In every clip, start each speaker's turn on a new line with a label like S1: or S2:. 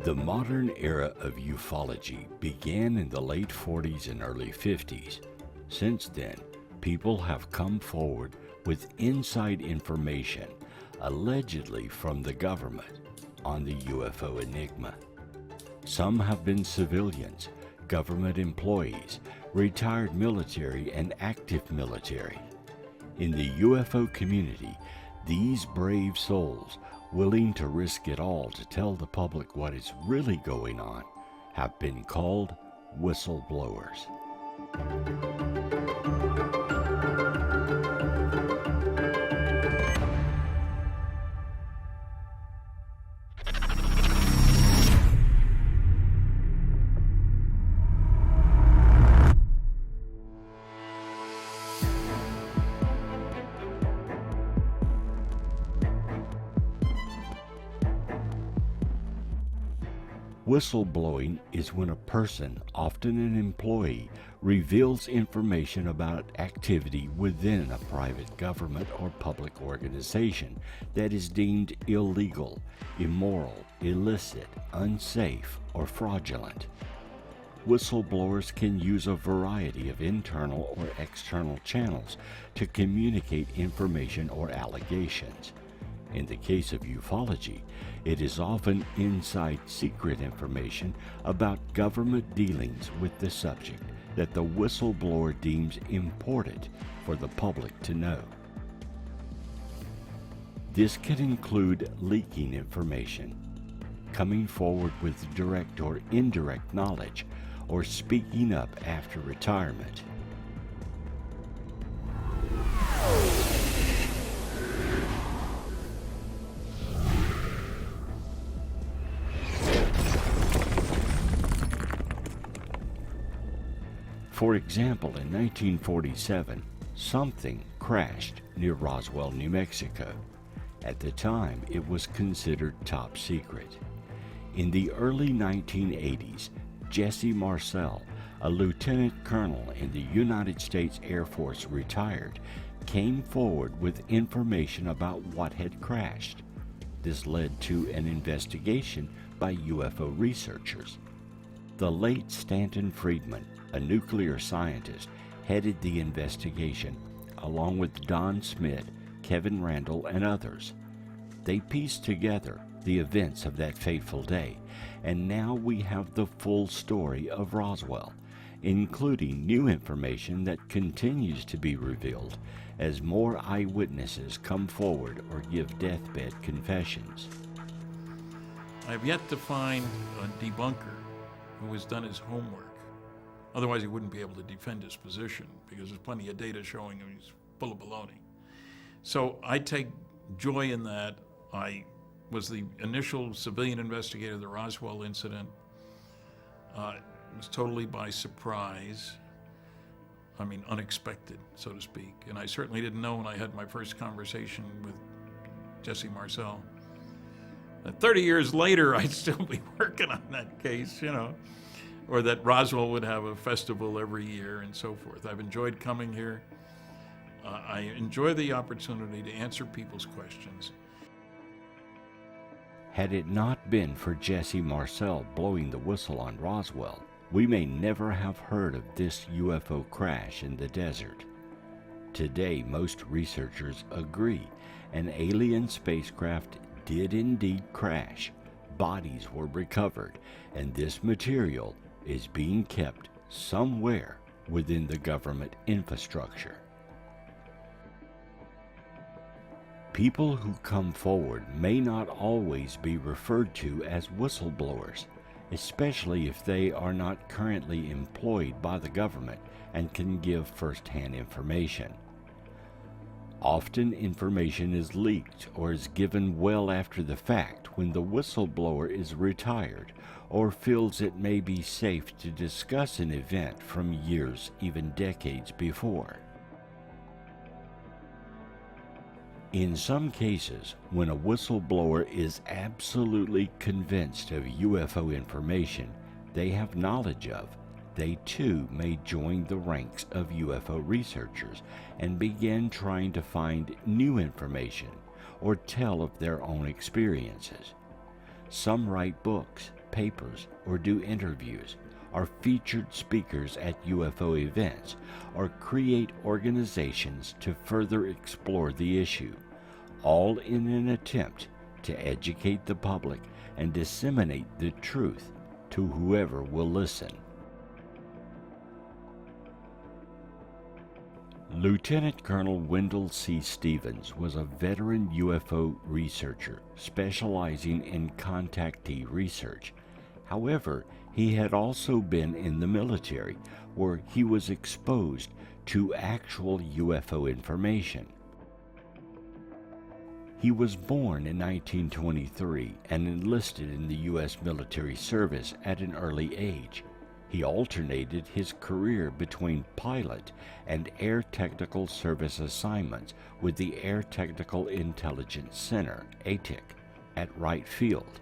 S1: The modern era of ufology began in the late 40s and early 50s. Since then, people have come forward with inside information, allegedly from the government, on the UFO enigma. Some have been civilians, government employees, retired military, and active military. In the UFO community, these brave souls, willing to risk it all to tell the public what is really going on, have been called whistleblowers. Whistleblowing is when a person, often an employee, reveals information about activity within a private government or public organization that is deemed illegal, immoral, illicit, unsafe, or fraudulent. Whistleblowers can use a variety of internal or external channels to communicate information or allegations. In the case of ufology, it is often inside secret information about government dealings with the subject that the whistleblower deems important for the public to know. This can include leaking information, coming forward with direct or indirect knowledge, or speaking up after retirement. For example, in 1947, something crashed near Roswell, New Mexico. At the time, it was considered top secret. In the early 1980s, Jesse Marcel, a lieutenant colonel in the United States Air Force retired, came forward with information about what had crashed. This led to an investigation by UFO researchers. The late Stanton Friedman, a nuclear scientist, headed the investigation, along with Don Smith, Kevin Randall, and others. They pieced together the events of that fateful day, and now we have the full story of Roswell, including new information that continues to be revealed as more eyewitnesses come forward or give deathbed confessions.
S2: I've yet to find a debunker who has done his homework. Otherwise, he wouldn't be able to defend his position because there's plenty of data showing him he's full of baloney. So I take joy in that. I was the initial civilian investigator of the Roswell incident. It was totally by surprise. I mean, unexpected, so to speak. And I certainly didn't know when I had my first conversation with Jesse Marcel that 30 years later, I'd still be working on that case, you know, or that Roswell would have a festival every year and so forth. I've enjoyed coming here. I enjoy the opportunity to answer people's questions.
S1: Had it not been for Jesse Marcel blowing the whistle on Roswell, we may never have heard of this UFO crash in the desert. Today, most researchers agree an alien spacecraft did indeed crash. Bodies were recovered, and this material is being kept somewhere within the government infrastructure. People who come forward may not always be referred to as whistleblowers, especially if they are not currently employed by the government and can give first-hand information. Often information is leaked or is given well after the fact when the whistleblower is retired or feels it may be safe to discuss an event from years, even decades before. In some cases, when a whistleblower is absolutely convinced of UFO information they have knowledge of, they too may join the ranks of UFO researchers and begin trying to find new information or tell of their own experiences. Some write books, papers, or do interviews, are featured speakers at UFO events, or create organizations to further explore the issue, all in an attempt to educate the public and disseminate the truth to whoever will listen. Lieutenant Colonel Wendell C. Stevens was a veteran UFO researcher specializing in contactee research. However, he had also been in the military, where he was exposed to actual UFO information. He was born in 1923 and enlisted in the U.S. military service at an early age. He alternated his career between pilot and air technical service assignments with the Air Technical Intelligence Center, ATIC, at Wright Field.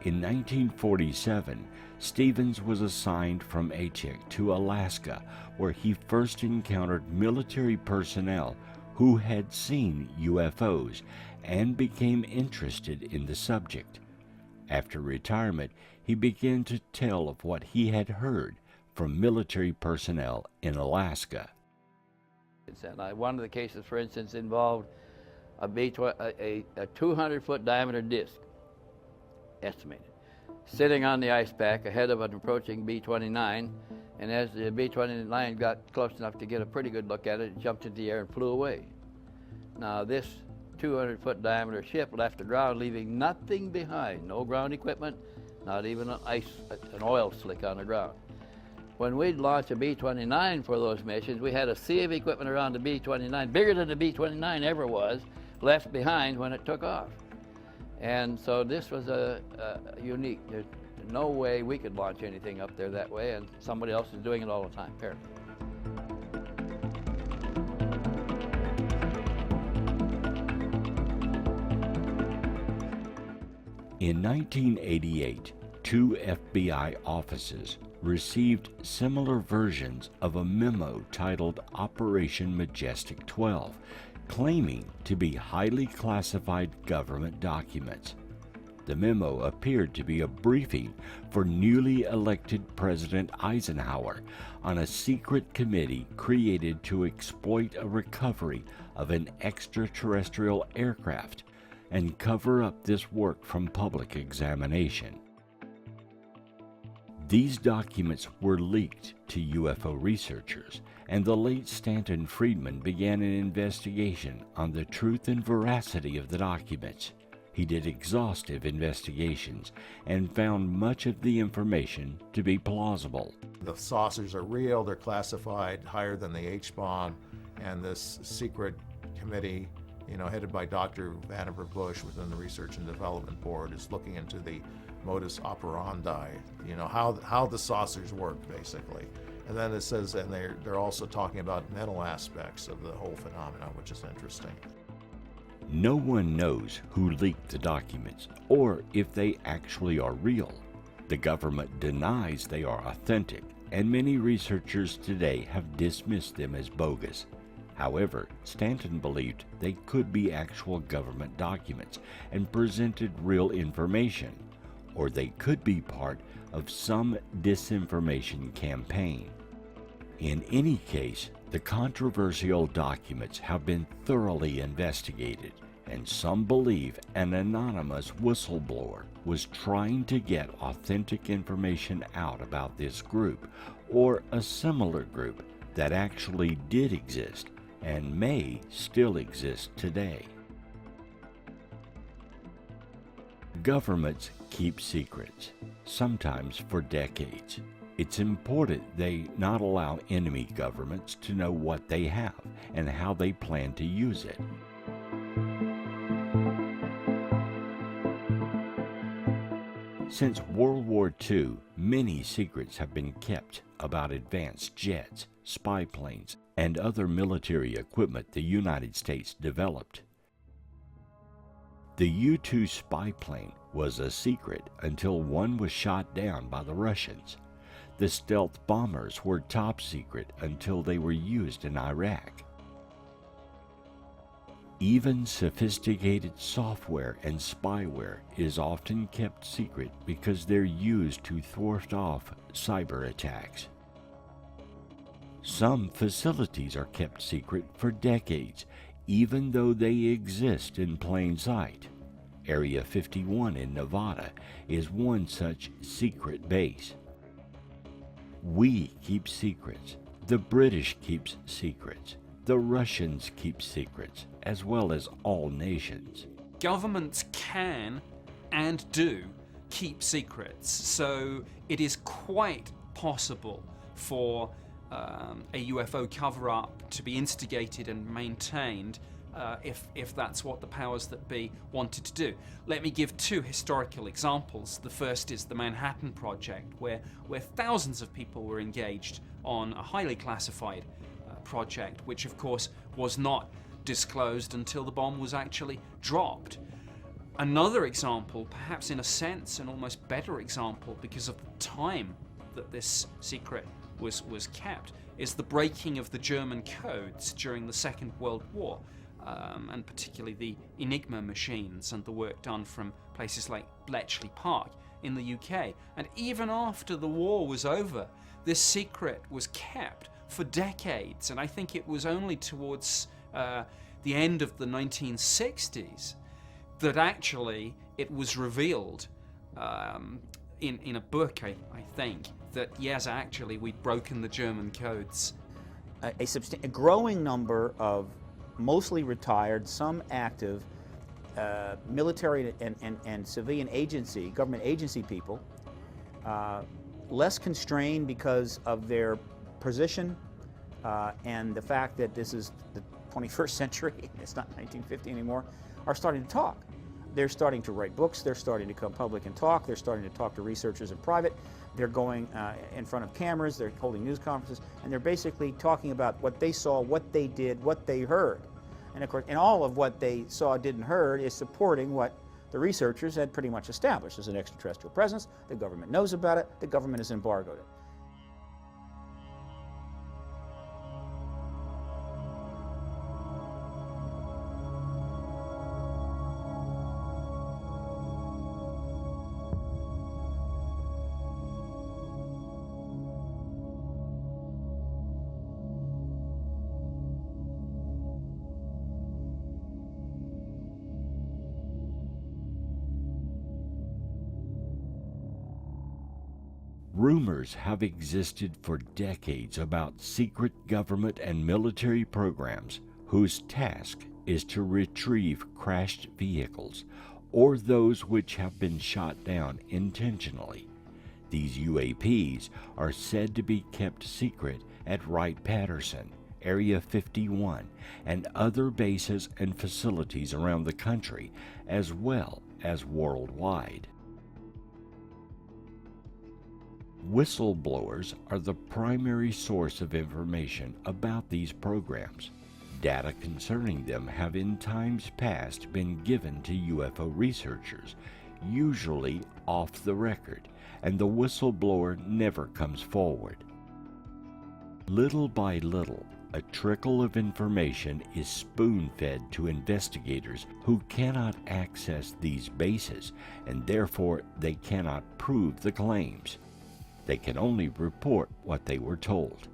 S1: In 1947, Stevens was assigned from ATIC to Alaska, where he first encountered military personnel who had seen UFOs and became interested in the subject. After retirement, he began to tell of what he had heard from military personnel in Alaska.
S3: And one of the cases, for instance, involved a 200-foot diameter disc, estimated, sitting on the ice pack ahead of an approaching B-29, and as the B-29 got close enough to get a pretty good look at it, it jumped into the air and flew away. Now this 200-foot diameter ship left the ground, leaving nothing behind, no ground equipment, not even an oil slick on the ground. When we'd launch a B-29 for those missions, we had a sea of equipment around the B-29, bigger than the B-29 ever was, left behind when it took off. And so this was a unique. There's no way we could launch anything up there that way, and somebody else is doing it all the time, apparently.
S1: In 1988, 2 FBI offices received similar versions of a memo titled Operation Majestic 12, claiming to be highly classified government documents. The memo appeared to be a briefing for newly elected President Eisenhower on a secret committee created to exploit a recovery of an extraterrestrial aircraft and cover up this work from public examination. These documents were leaked to UFO researchers, and the late Stanton Friedman began an investigation on the truth and veracity of the documents. He did exhaustive investigations and found much of the information to be plausible.
S4: The saucers are real, they're classified higher than the H-bomb, and this secret committee, headed by Dr. Vannevar Bush within the Research and Development Board, is looking into the modus operandi, how the saucers work, basically. And then it says, and they're also talking about mental aspects of the whole phenomenon, which is interesting.
S1: No one knows who leaked the documents or if they actually are real. The government denies they are authentic, and many researchers today have dismissed them as bogus. However, Stanton believed they could be actual government documents and presented real information, or they could be part of some disinformation campaign. In any case, the controversial documents have been thoroughly investigated, and some believe an anonymous whistleblower was trying to get authentic information out about this group or a similar group that actually did exist and may still exist today. Governments keep secrets, sometimes for decades. It's important they not allow enemy governments to know what they have and how they plan to use it. Since World War II, many secrets have been kept about advanced jets, spy planes, and other military equipment the United States developed. The U-2 spy plane was a secret until one was shot down by the Russians. The stealth bombers were top secret until they were used in Iraq. Even sophisticated software and spyware is often kept secret because they're used to thwart off cyber attacks. Some facilities are kept secret for decades, even though they exist in plain sight. Area 51 in Nevada is one such secret base. We keep secrets. The British keeps secrets. The Russians keep secrets, as well as all nations.
S5: Governments can and do keep secrets, so it is quite possible for a UFO cover-up to be instigated and maintained if that's what the powers that be wanted to do. Let me give two historical examples. The first is the Manhattan Project, where thousands of people were engaged on a highly classified project, which of course was not disclosed until the bomb was actually dropped. Another example, perhaps in a sense an almost better example because of the time that this secret was kept, is the breaking of the German codes during the Second World War, and particularly the Enigma machines and the work done from places like Bletchley Park in the UK. And even after the war was over, this secret was kept for decades, and I think it was only towards the end of the 1960s that actually it was revealed in a book, I think, that yes, actually we'd broken the German codes.
S6: A growing number of mostly retired, some active, military and civilian agency, government agency people, less constrained because of their position and the fact that this is the 21st century, it's not 1950 anymore, are starting to talk. They're starting to write books, they're starting to come public and talk, they're starting to talk to researchers in private, they're going in front of cameras, they're holding news conferences, and they're basically talking about what they saw, what they did, what they heard. And of course, and all of what they saw, did, and heard is supporting what the researchers had pretty much established as an extraterrestrial presence. The government knows about it, the government has embargoed it.
S1: Rumors have existed for decades about secret government and military programs whose task is to retrieve crashed vehicles or those which have been shot down intentionally. These UAPs are said to be kept secret at Wright-Patterson, Area 51, and other bases and facilities around the country, as well as worldwide. Whistleblowers are the primary source of information about these programs. Data concerning them have in times past been given to UFO researchers, usually off the record, and the whistleblower never comes forward. Little by little, a trickle of information is spoon-fed to investigators who cannot access these bases, and therefore they cannot prove the claims. They can only report what they were told.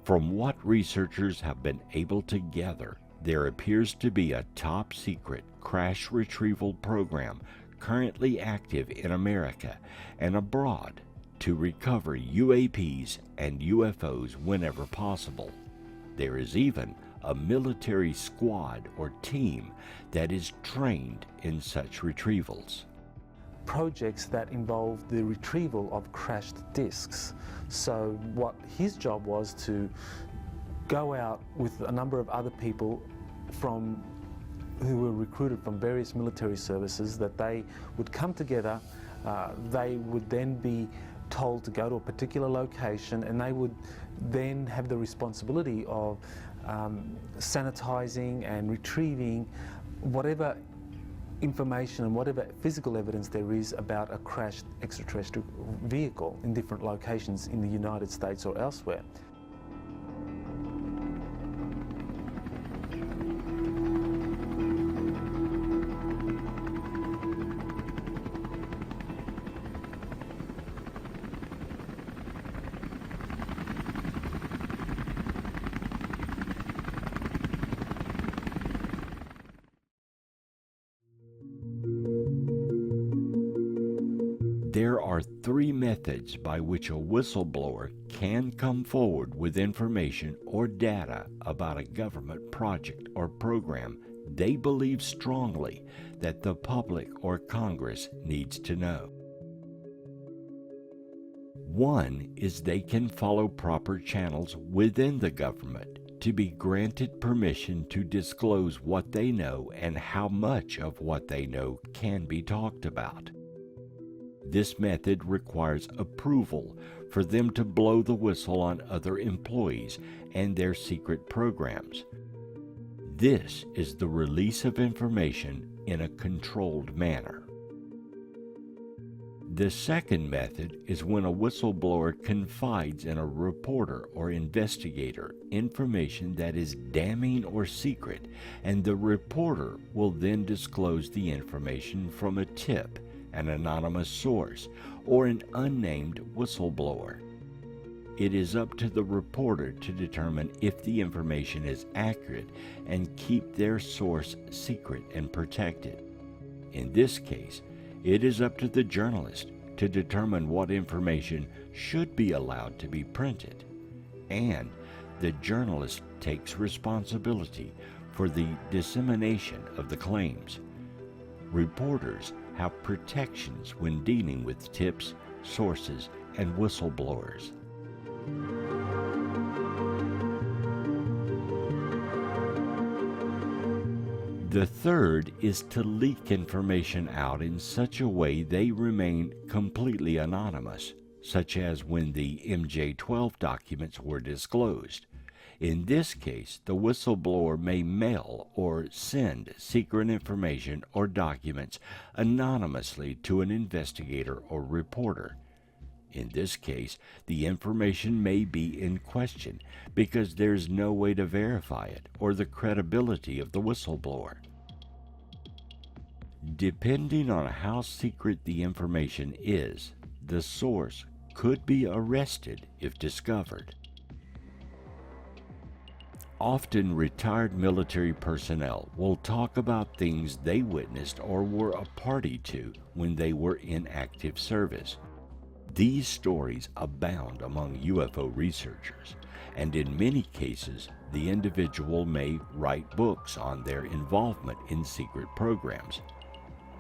S1: From what researchers have been able to gather, there appears to be a top-secret crash retrieval program currently active in America and abroad to recover UAPs and UFOs whenever possible. There is even a military squad or team that is trained in such retrievals.
S7: Projects that involve the retrieval of crashed discs. So what his job was to go out with a number of other people who were recruited from various military services, that they would come together, they would then be told to go to a particular location, and they would then have the responsibility of sanitizing and retrieving whatever information and whatever physical evidence there is about a crashed extraterrestrial vehicle in different locations in the United States or elsewhere.
S1: There are three methods by which a whistleblower can come forward with information or data about a government project or program they believe strongly that the public or Congress needs to know. One is they can follow proper channels within the government to be granted permission to disclose what they know and how much of what they know can be talked about. This method requires approval for them to blow the whistle on other employees and their secret programs. This is the release of information in a controlled manner. The second method is when a whistleblower confides in a reporter or investigator information that is damning or secret, and the reporter will then disclose the information from a tip, an anonymous source, or an unnamed whistleblower. It is up to the reporter to determine if the information is accurate and keep their source secret and protected. In this case, it is up to the journalist to determine what information should be allowed to be printed, and the journalist takes responsibility for the dissemination of the claims. Reporters have protections when dealing with tips, sources, and whistleblowers. The third is to leak information out in such a way they remain completely anonymous, such as when the MJ-12 documents were disclosed. In this case, the whistleblower may mail or send secret information or documents anonymously to an investigator or reporter. In this case, the information may be in question because there's no way to verify it or the credibility of the whistleblower. Depending on how secret the information is, the source could be arrested if discovered. Often retired military personnel will talk about things they witnessed or were a party to when they were in active service. These stories abound among UFO researchers, and in many cases, the individual may write books on their involvement in secret programs.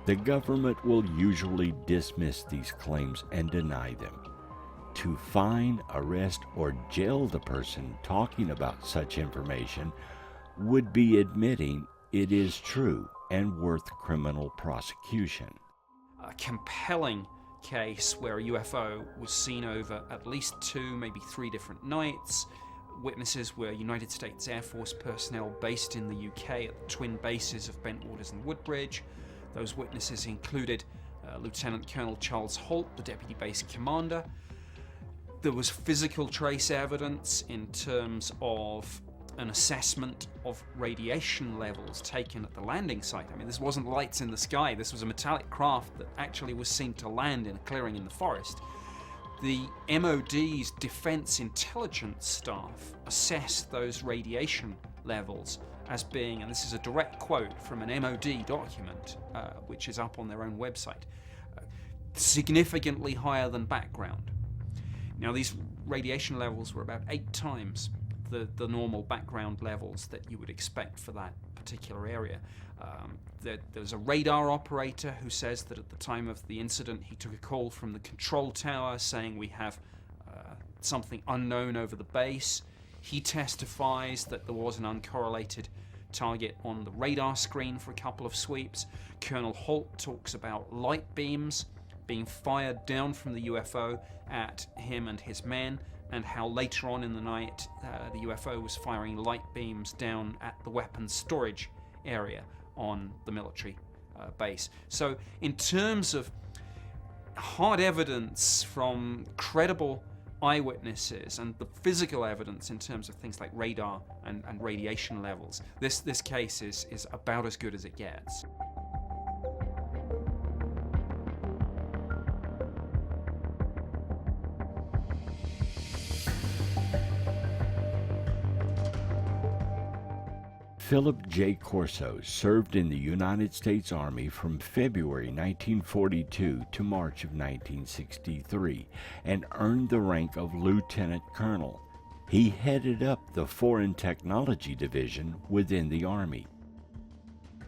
S1: The government will usually dismiss these claims and deny them. To fine, arrest, or jail the person talking about such information would be admitting it is true and worth criminal prosecution.
S5: A compelling case where a UFO was seen over at least 2, maybe 3 different nights. Witnesses were United States Air Force personnel based in the UK at the twin bases of Bentwaters and Woodbridge. Those witnesses included Lieutenant Colonel Charles Holt, the deputy base commander. There was physical trace evidence in terms of an assessment of radiation levels taken at the landing site. I mean, this wasn't lights in the sky. This was a metallic craft that actually was seen to land in a clearing in the forest. The MOD's defense intelligence staff assessed those radiation levels as being, and this is a direct quote from an MOD document, which is up on their own website, significantly higher than background. Now, these radiation levels were about 8 times the normal background levels that you would expect for that particular area. There's a radar operator who says that at the time of the incident he took a call from the control tower saying we have something unknown over the base. He testifies that there was an uncorrelated target on the radar screen for a couple of sweeps. Colonel Holt talks about light beams being fired down from the UFO at him and his men, and how later on in the night the UFO was firing light beams down at the weapons storage area on the military base. So in terms of hard evidence from credible eyewitnesses and the physical evidence in terms of things like radar and radiation levels, this case is about as good as it gets.
S1: Philip J. Corso served in the United States Army from February 1942 to March of 1963 and earned the rank of lieutenant colonel. He headed up the Foreign Technology Division within the Army.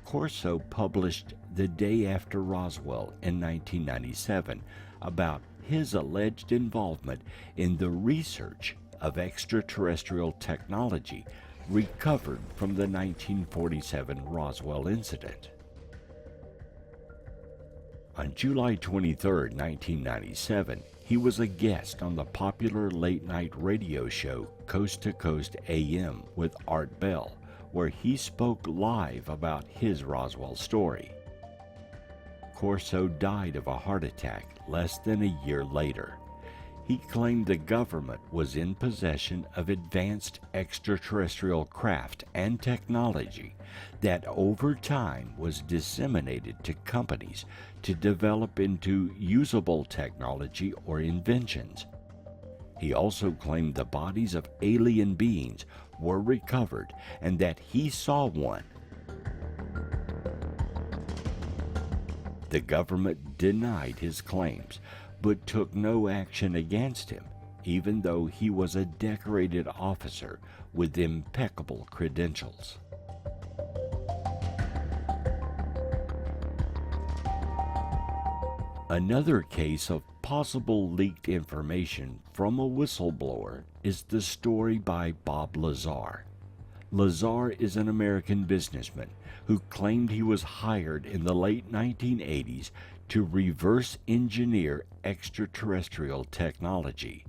S1: Corso published The Day After Roswell in 1997 about his alleged involvement in the research of extraterrestrial technology recovered from the 1947 Roswell incident. On July 23, 1997, he was a guest on the popular late-night radio show Coast to Coast AM with Art Bell, where he spoke live about his Roswell story. Corso died of a heart attack less than a year later. He claimed the government was in possession of advanced extraterrestrial craft and technology that over time was disseminated to companies to develop into usable technology or inventions. He also claimed the bodies of alien beings were recovered and that he saw one. The government denied his claims, but took no action against him, even though he was a decorated officer with impeccable credentials. Another case of possible leaked information from a whistleblower is the story by Bob Lazar. Lazar is an American businessman who claimed he was hired in the late 1980s to reverse engineer extraterrestrial technology.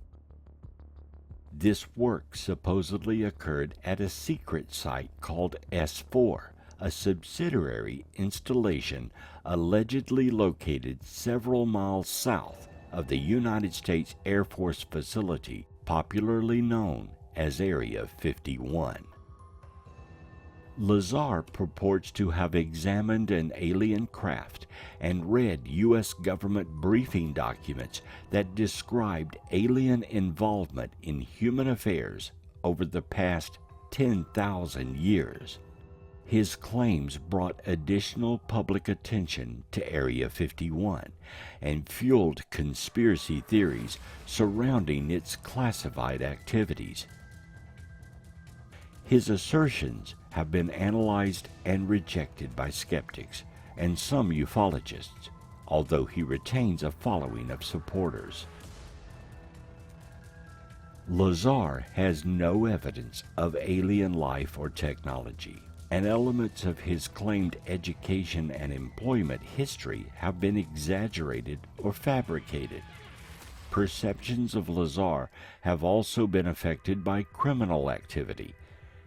S1: This work supposedly occurred at a secret site called S4, a subsidiary installation allegedly located several miles south of the United States Air Force facility, popularly known as Area 51. Lazar purports to have examined an alien craft and read U.S. government briefing documents that described alien involvement in human affairs over the past 10,000 years. His claims brought additional public attention to Area 51 and fueled conspiracy theories surrounding its classified activities. His assertions have been analyzed and rejected by skeptics and some ufologists, although he retains a following of supporters. Lazar has no evidence of alien life or technology, and elements of his claimed education and employment history have been exaggerated or fabricated. Perceptions of Lazar have also been affected by criminal activity.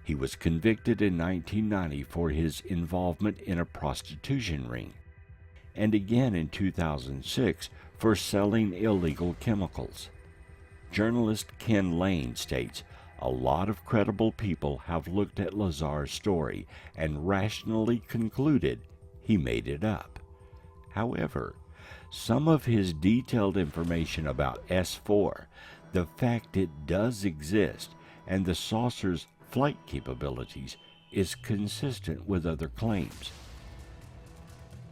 S1: He was convicted in 1990 for his involvement in a prostitution ring, and again in 2006 for selling illegal chemicals. Journalist Ken Lane states, "A lot of credible people have looked at Lazar's story and rationally concluded he made it up. However, some of his detailed information about S4, the fact it does exist, and the saucer's flight capabilities is consistent with other claims.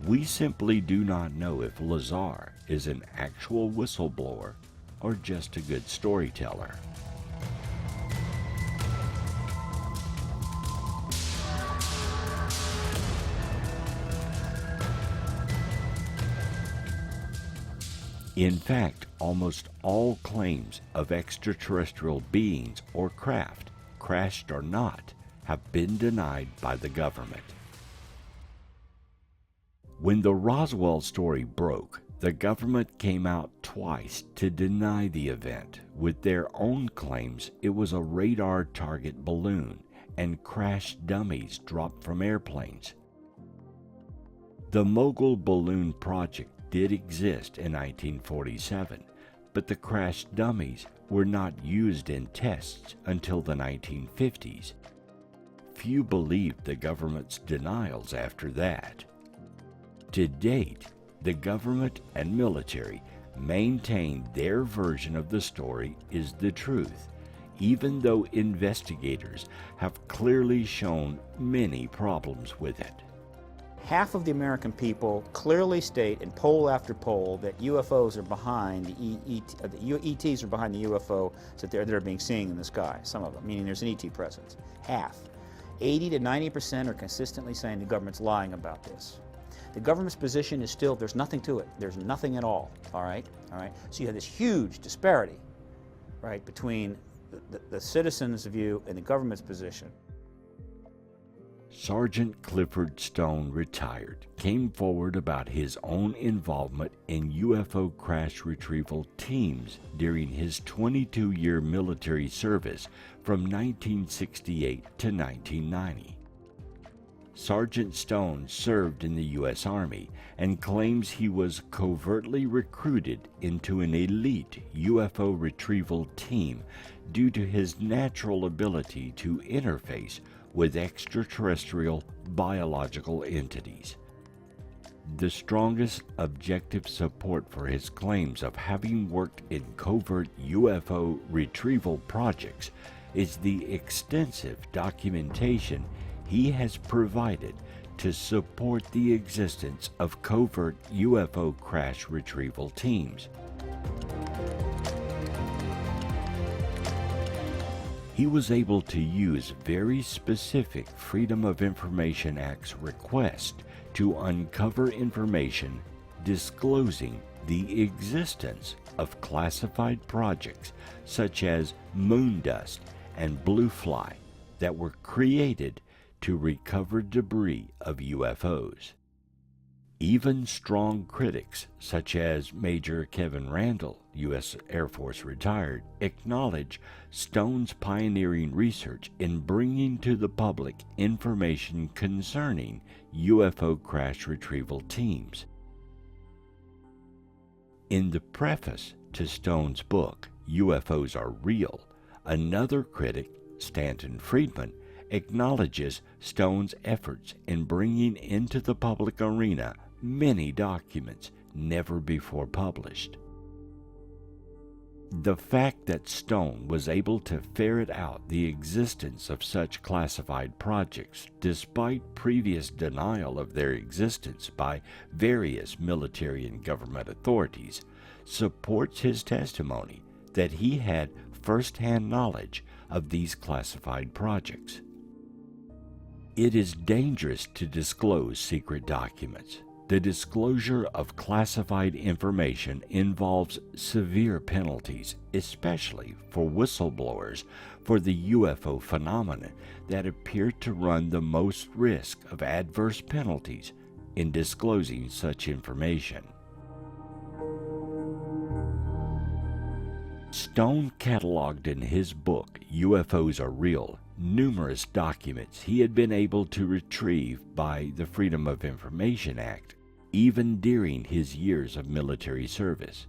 S1: We simply do not know if Lazar is an actual whistleblower or just a good storyteller." In fact, almost all claims of extraterrestrial beings or craft, crashed or not, have been denied by the government. When the Roswell story broke, the government came out twice to deny the event, with their own claims it was a radar target balloon and crash dummies dropped from airplanes. The Mogul Balloon Project did exist in 1947, but the crashed dummies were not used in tests until the 1950s. Few believed the government's denials after that. To date, the government and military maintain their version of the story is the truth, even though investigators have clearly shown many problems with it.
S6: Half of the American people clearly state in poll after poll that UFOs are behind the ETs are behind the UFO that they're being seen in the sky, some of them, meaning there's an ET presence. Half. 80 to 90% are consistently saying the government's lying about this. The government's position is still, there's nothing to it. There's nothing at all, all right? So you have this huge disparity, right, between the citizens' view and the government's position.
S1: Sergeant Clifford Stone, retired, came forward about his own involvement in UFO crash retrieval teams during his 22-year military service from 1968 to 1990. Sergeant Stone served in the U.S. Army and claims he was covertly recruited into an elite UFO retrieval team due to his natural ability to interface with extraterrestrial biological entities. The strongest objective support for his claims of having worked in covert UFO retrieval projects is the extensive documentation he has provided to support the existence of covert UFO crash retrieval teams. He was able to use very specific Freedom of Information Act's request to uncover information disclosing the existence of classified projects such as moon dust and blue fly that were created to recover debris of UFOs. Even strong critics, such as Major Kevin Randall, U.S. Air Force retired, acknowledge Stone's pioneering research in bringing to the public information concerning UFO crash retrieval teams. In the preface to Stone's book, UFOs Are Real, another critic, Stanton Friedman, acknowledges Stone's efforts in bringing into the public arena many documents never before published. The fact that Stone was able to ferret out the existence of such classified projects despite previous denial of their existence by various military and government authorities supports his testimony that he had first-hand knowledge of these classified projects. It is dangerous to disclose secret documents. The disclosure of classified information involves severe penalties, especially for whistleblowers for the UFO phenomenon that appear to run the most risk of adverse penalties in disclosing such information. Stone cataloged in his book, UFOs Are Real, numerous documents he had been able to retrieve by the Freedom of Information Act, even during his years of military service.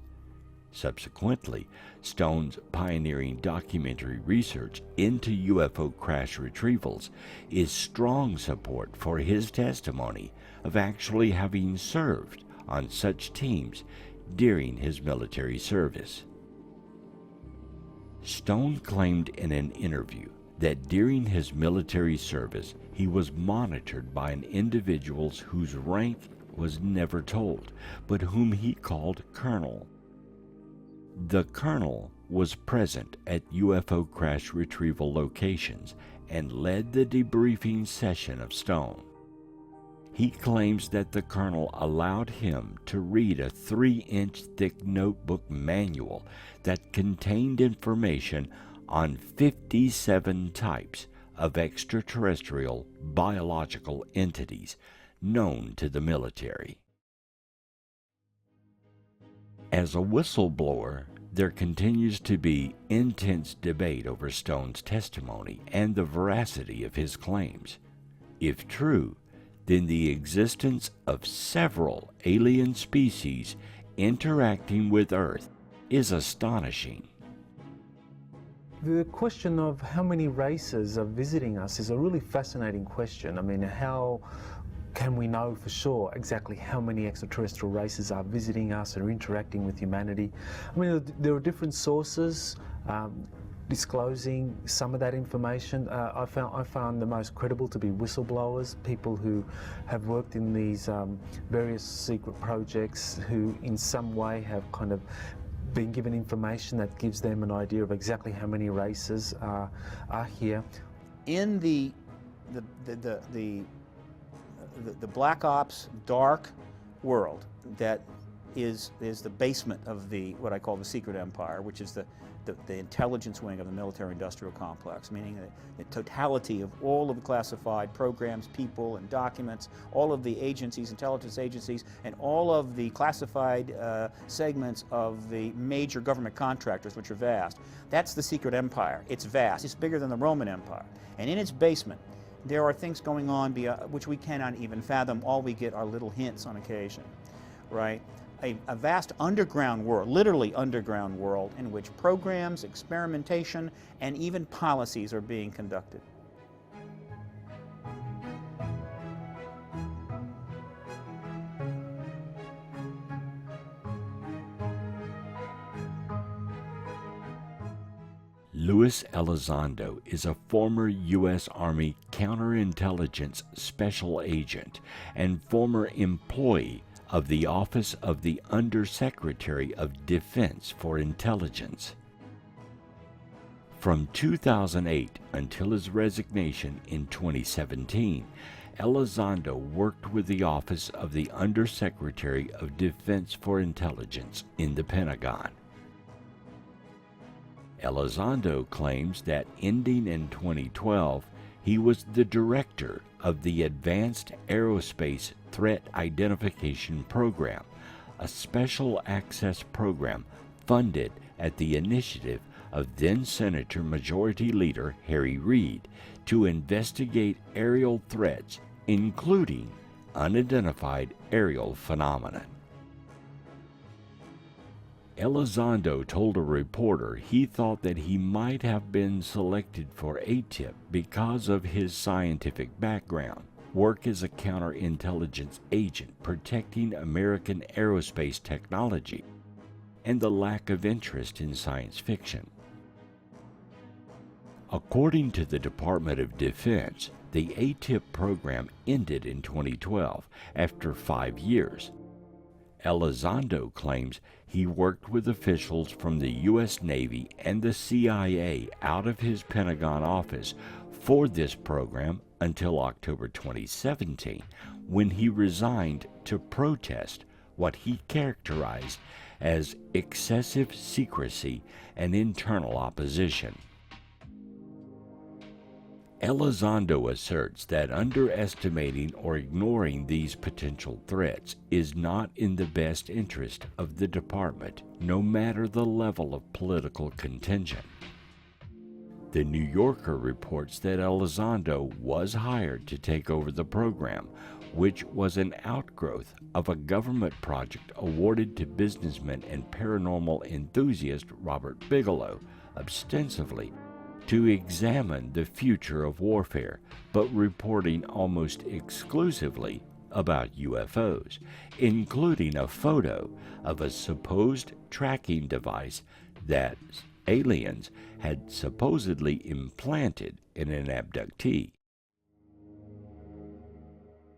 S1: Subsequently, Stone's pioneering documentary research into UFO crash retrievals is strong support for his testimony of actually having served on such teams during his military service. Stone claimed in an interview that during his military service he was monitored by an individual whose rank was never told, but whom he called Colonel. The Colonel was present at UFO crash retrieval locations and led the debriefing session of Stone. He claims that the Colonel allowed him to read a 3-inch thick notebook manual that contained information on 57 types of extraterrestrial biological entities known to the military. As a whistleblower, there continues to be intense debate over Stone's testimony and the veracity of his claims. If true, then the existence of several alien species interacting with Earth is astonishing.
S7: The question of how many races are visiting us is a really fascinating question. I mean, how can we know for sure exactly how many extraterrestrial races are visiting us or interacting with humanity? I mean, there are different sources disclosing some of that information. I found the most credible to be whistleblowers, people who have worked in these various secret projects, who in some way have kind of been given information that gives them an idea of exactly how many races are here.
S6: In the black ops dark world that is the basement of what I call the secret empire, which is the intelligence wing of the military-industrial complex, meaning the totality of all of the classified programs, people, and documents, all of the agencies, intelligence agencies, and all of the classified segments of the major government contractors, which are vast. That's the secret empire. It's vast. It's bigger than the Roman Empire. And in its basement, there are things going on which we cannot even fathom. All we get are little hints on occasion, right? A vast underground world, literally underground world, in which programs, experimentation, and even policies are being conducted.
S1: Luis Elizondo is a former U.S. Army counterintelligence special agent and former employee of the Office of the Undersecretary of Defense for Intelligence. From 2008 until his resignation in 2017, Elizondo worked with the Office of the Undersecretary of Defense for Intelligence in the Pentagon. Elizondo claims that ending in 2012, he was the director of the Advanced Aerospace Threat Identification Program, a special access program funded at the initiative of then-Senator Majority Leader Harry Reid to investigate aerial threats, including unidentified aerial phenomena. Elizondo told a reporter he thought that he might have been selected for ATIP because of his scientific background, work as a counterintelligence agent protecting American aerospace technology, and the lack of interest in science fiction. According to the Department of Defense, the ATIP program ended in 2012 after 5 years. Elizondo claims he worked with officials from the U.S. Navy and the CIA out of his Pentagon office for this program until October 2017, when he resigned to protest what he characterized as excessive secrecy and internal opposition. Elizondo asserts that underestimating or ignoring these potential threats is not in the best interest of the department, no matter the level of political contention. The New Yorker reports that Elizondo was hired to take over the program, which was an outgrowth of a government project awarded to businessman and paranormal enthusiast Robert Bigelow, ostensibly to examine the future of warfare, but reporting almost exclusively about UFOs, including a photo of a supposed tracking device that aliens had supposedly implanted in an abductee.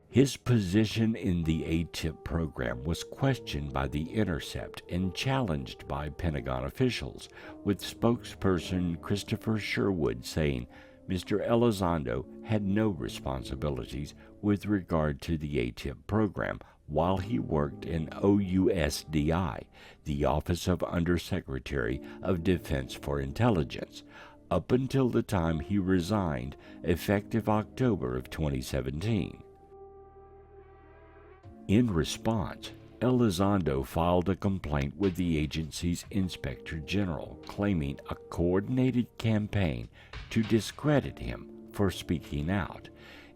S1: His position in the ATIP program was questioned by The Intercept and challenged by Pentagon officials, with spokesperson Christopher Sherwood saying Mr. Elizondo had no responsibilities with regard to the ATIP program while he worked in OUSDI, the Office of Undersecretary of Defense for Intelligence, up until the time he resigned, effective October of 2017. In response, Elizondo filed a complaint with the agency's Inspector General, claiming a coordinated campaign to discredit him for speaking out,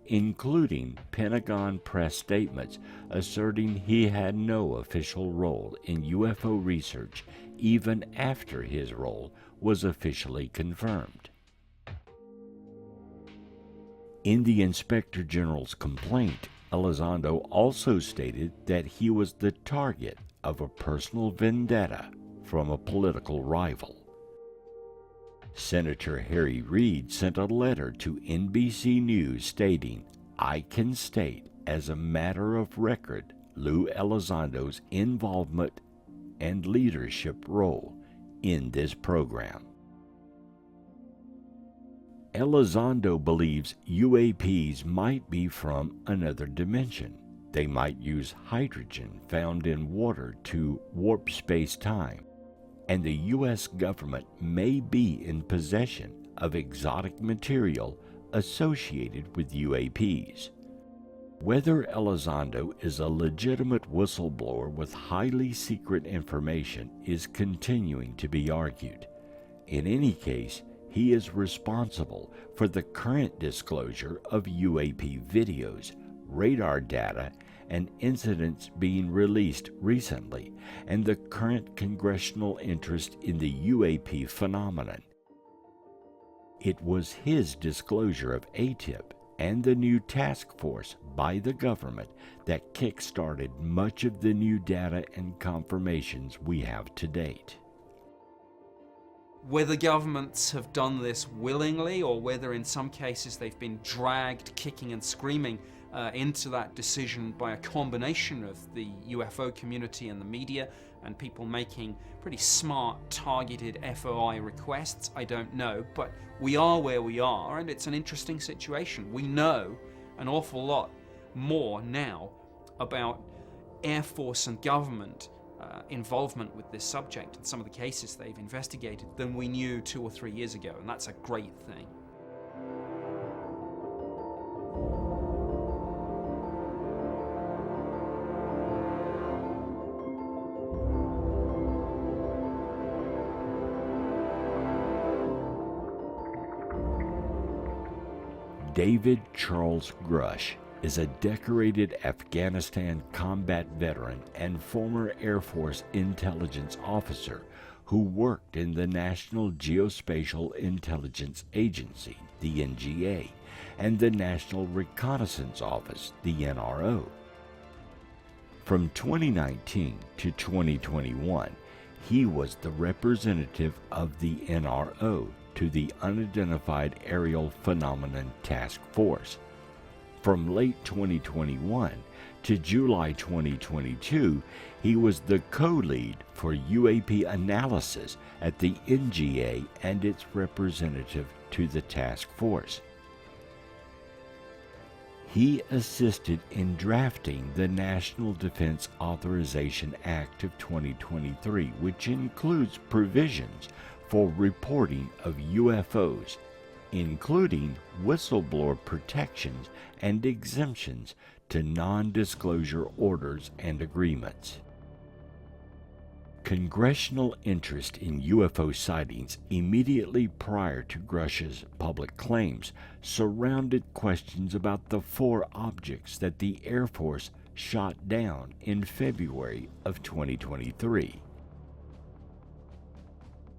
S1: including Pentagon press statements asserting he had no official role in UFO research even after his role was officially confirmed. In the Inspector General's complaint, Elizondo also stated that he was the target of a personal vendetta from a political rival. Senator Harry Reid sent a letter to NBC News stating, "I can state as a matter of record Lou Elizondo's involvement and leadership role in this program." Elizondo believes UAPs might be from another dimension. They might use hydrogen found in water to warp space-time, and the U.S. government may be in possession of exotic material associated with UAPs. Whether Elizondo is a legitimate whistleblower with highly secret information is continuing to be argued. In any case, he is responsible for the current disclosure of UAP videos, radar data, and incidents being released recently, and the current congressional interest in the UAP phenomenon. It was his disclosure of ATIP and the new task force by the government that kick-started much of the new data and confirmations we have to date.
S5: Whether governments have done this willingly or whether in some cases they've been dragged kicking and screaming into that decision by a combination of the UFO community and the media and people making pretty smart, targeted FOI requests, I don't know, but we are where we are, and it's an interesting situation. We know an awful lot more now about Air Force and government involvement with this subject and some of the cases they've investigated than we knew 2 or 3 years ago, and that's a great thing.
S1: David Charles Grusch is a decorated Afghanistan combat veteran and former Air Force intelligence officer who worked in the National Geospatial Intelligence Agency, the NGA, and the National Reconnaissance Office, the NRO. From 2019 to 2021, he was the representative of the NRO to the Unidentified Aerial Phenomenon Task Force. From late 2021 to July 2022, he was the co-lead for UAP analysis at the NGA and its representative to the task force. He assisted in drafting the National Defense Authorization Act of 2023, which includes provisions for reporting of UFOs, including whistleblower protections and exemptions to non-disclosure orders and agreements. Congressional interest in UFO sightings immediately prior to Grusch's public claims surrounded questions about the 4 objects that the Air Force shot down in February of 2023.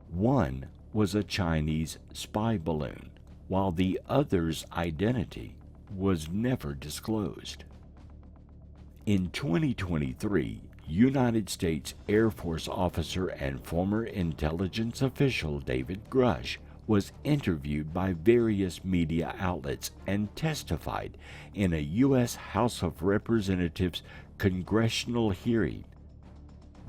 S1: One was a Chinese spy balloon, while the other's identity was never disclosed. In 2023, United States Air Force officer and former intelligence official David Grusch was interviewed by various media outlets and testified in a U.S. House of Representatives congressional hearing.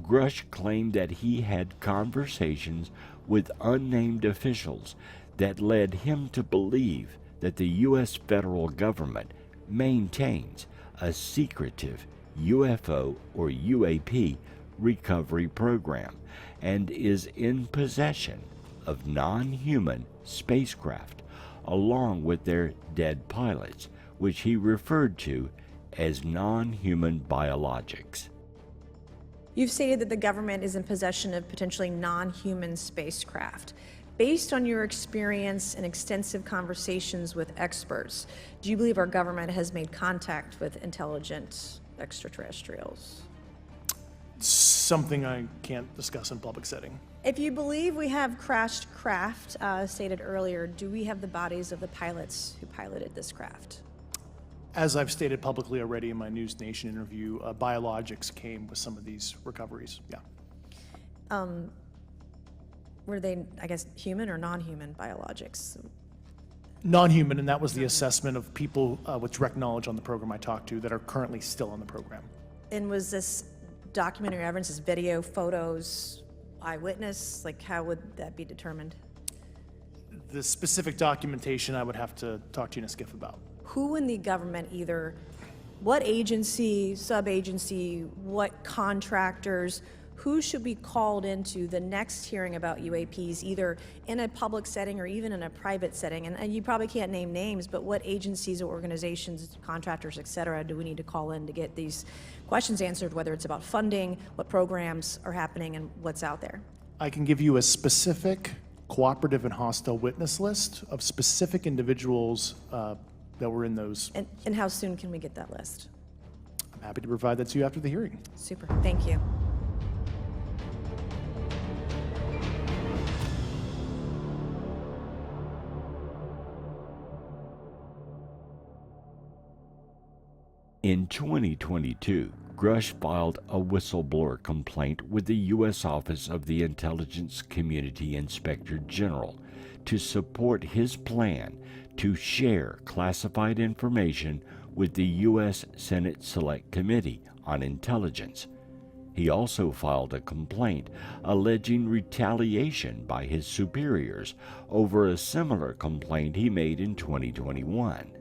S1: Grusch claimed that he had conversations with unnamed officials that led him to believe that the U.S. federal government maintains a secretive UFO or UAP recovery program and is in possession of non-human spacecraft along with their dead pilots, which he referred to as non-human biologics.
S8: You've stated that the government is in possession of potentially non-human spacecraft. Based on your experience and extensive conversations with experts, do you believe our government has made contact with intelligent extraterrestrials?
S9: Something I can't discuss in public setting.
S8: If you believe we have crashed craft, stated earlier, do we have the bodies of the pilots who piloted this craft?
S9: As I've stated publicly already in my News Nation interview, biologics came with some of these recoveries, yeah.
S8: Were they, I guess, human or non-human biologics?
S9: Non-human, and that was the assessment of people with direct knowledge on the program I talked to that are currently still on the program.
S8: And was this documentary evidence, is video, photos, eyewitness? Like, how would that be determined?
S9: The specific documentation I would have to talk to you in a skiff about.
S8: Who in the government, either what agency, sub-agency, what contractors, who should be called into the next hearing about UAPs, either in a public setting or even in a private setting? And you probably can't name names, but what agencies or organizations, contractors, et cetera, do we need to call in to get these questions answered, whether it's about funding, what programs are happening, and what's out there?
S9: I can give you a specific cooperative and hostile witness list of specific individuals that were in those.
S8: And how soon can we get that list?
S9: I'm happy to provide that to you after the hearing.
S8: Super, thank you.
S1: In 2022, Grusch filed a whistleblower complaint with the U.S. Office of the Intelligence Community Inspector General to support his plan to share classified information with the U.S. Senate Select Committee on Intelligence. He also filed a complaint alleging retaliation by his superiors over a similar complaint he made in 2021.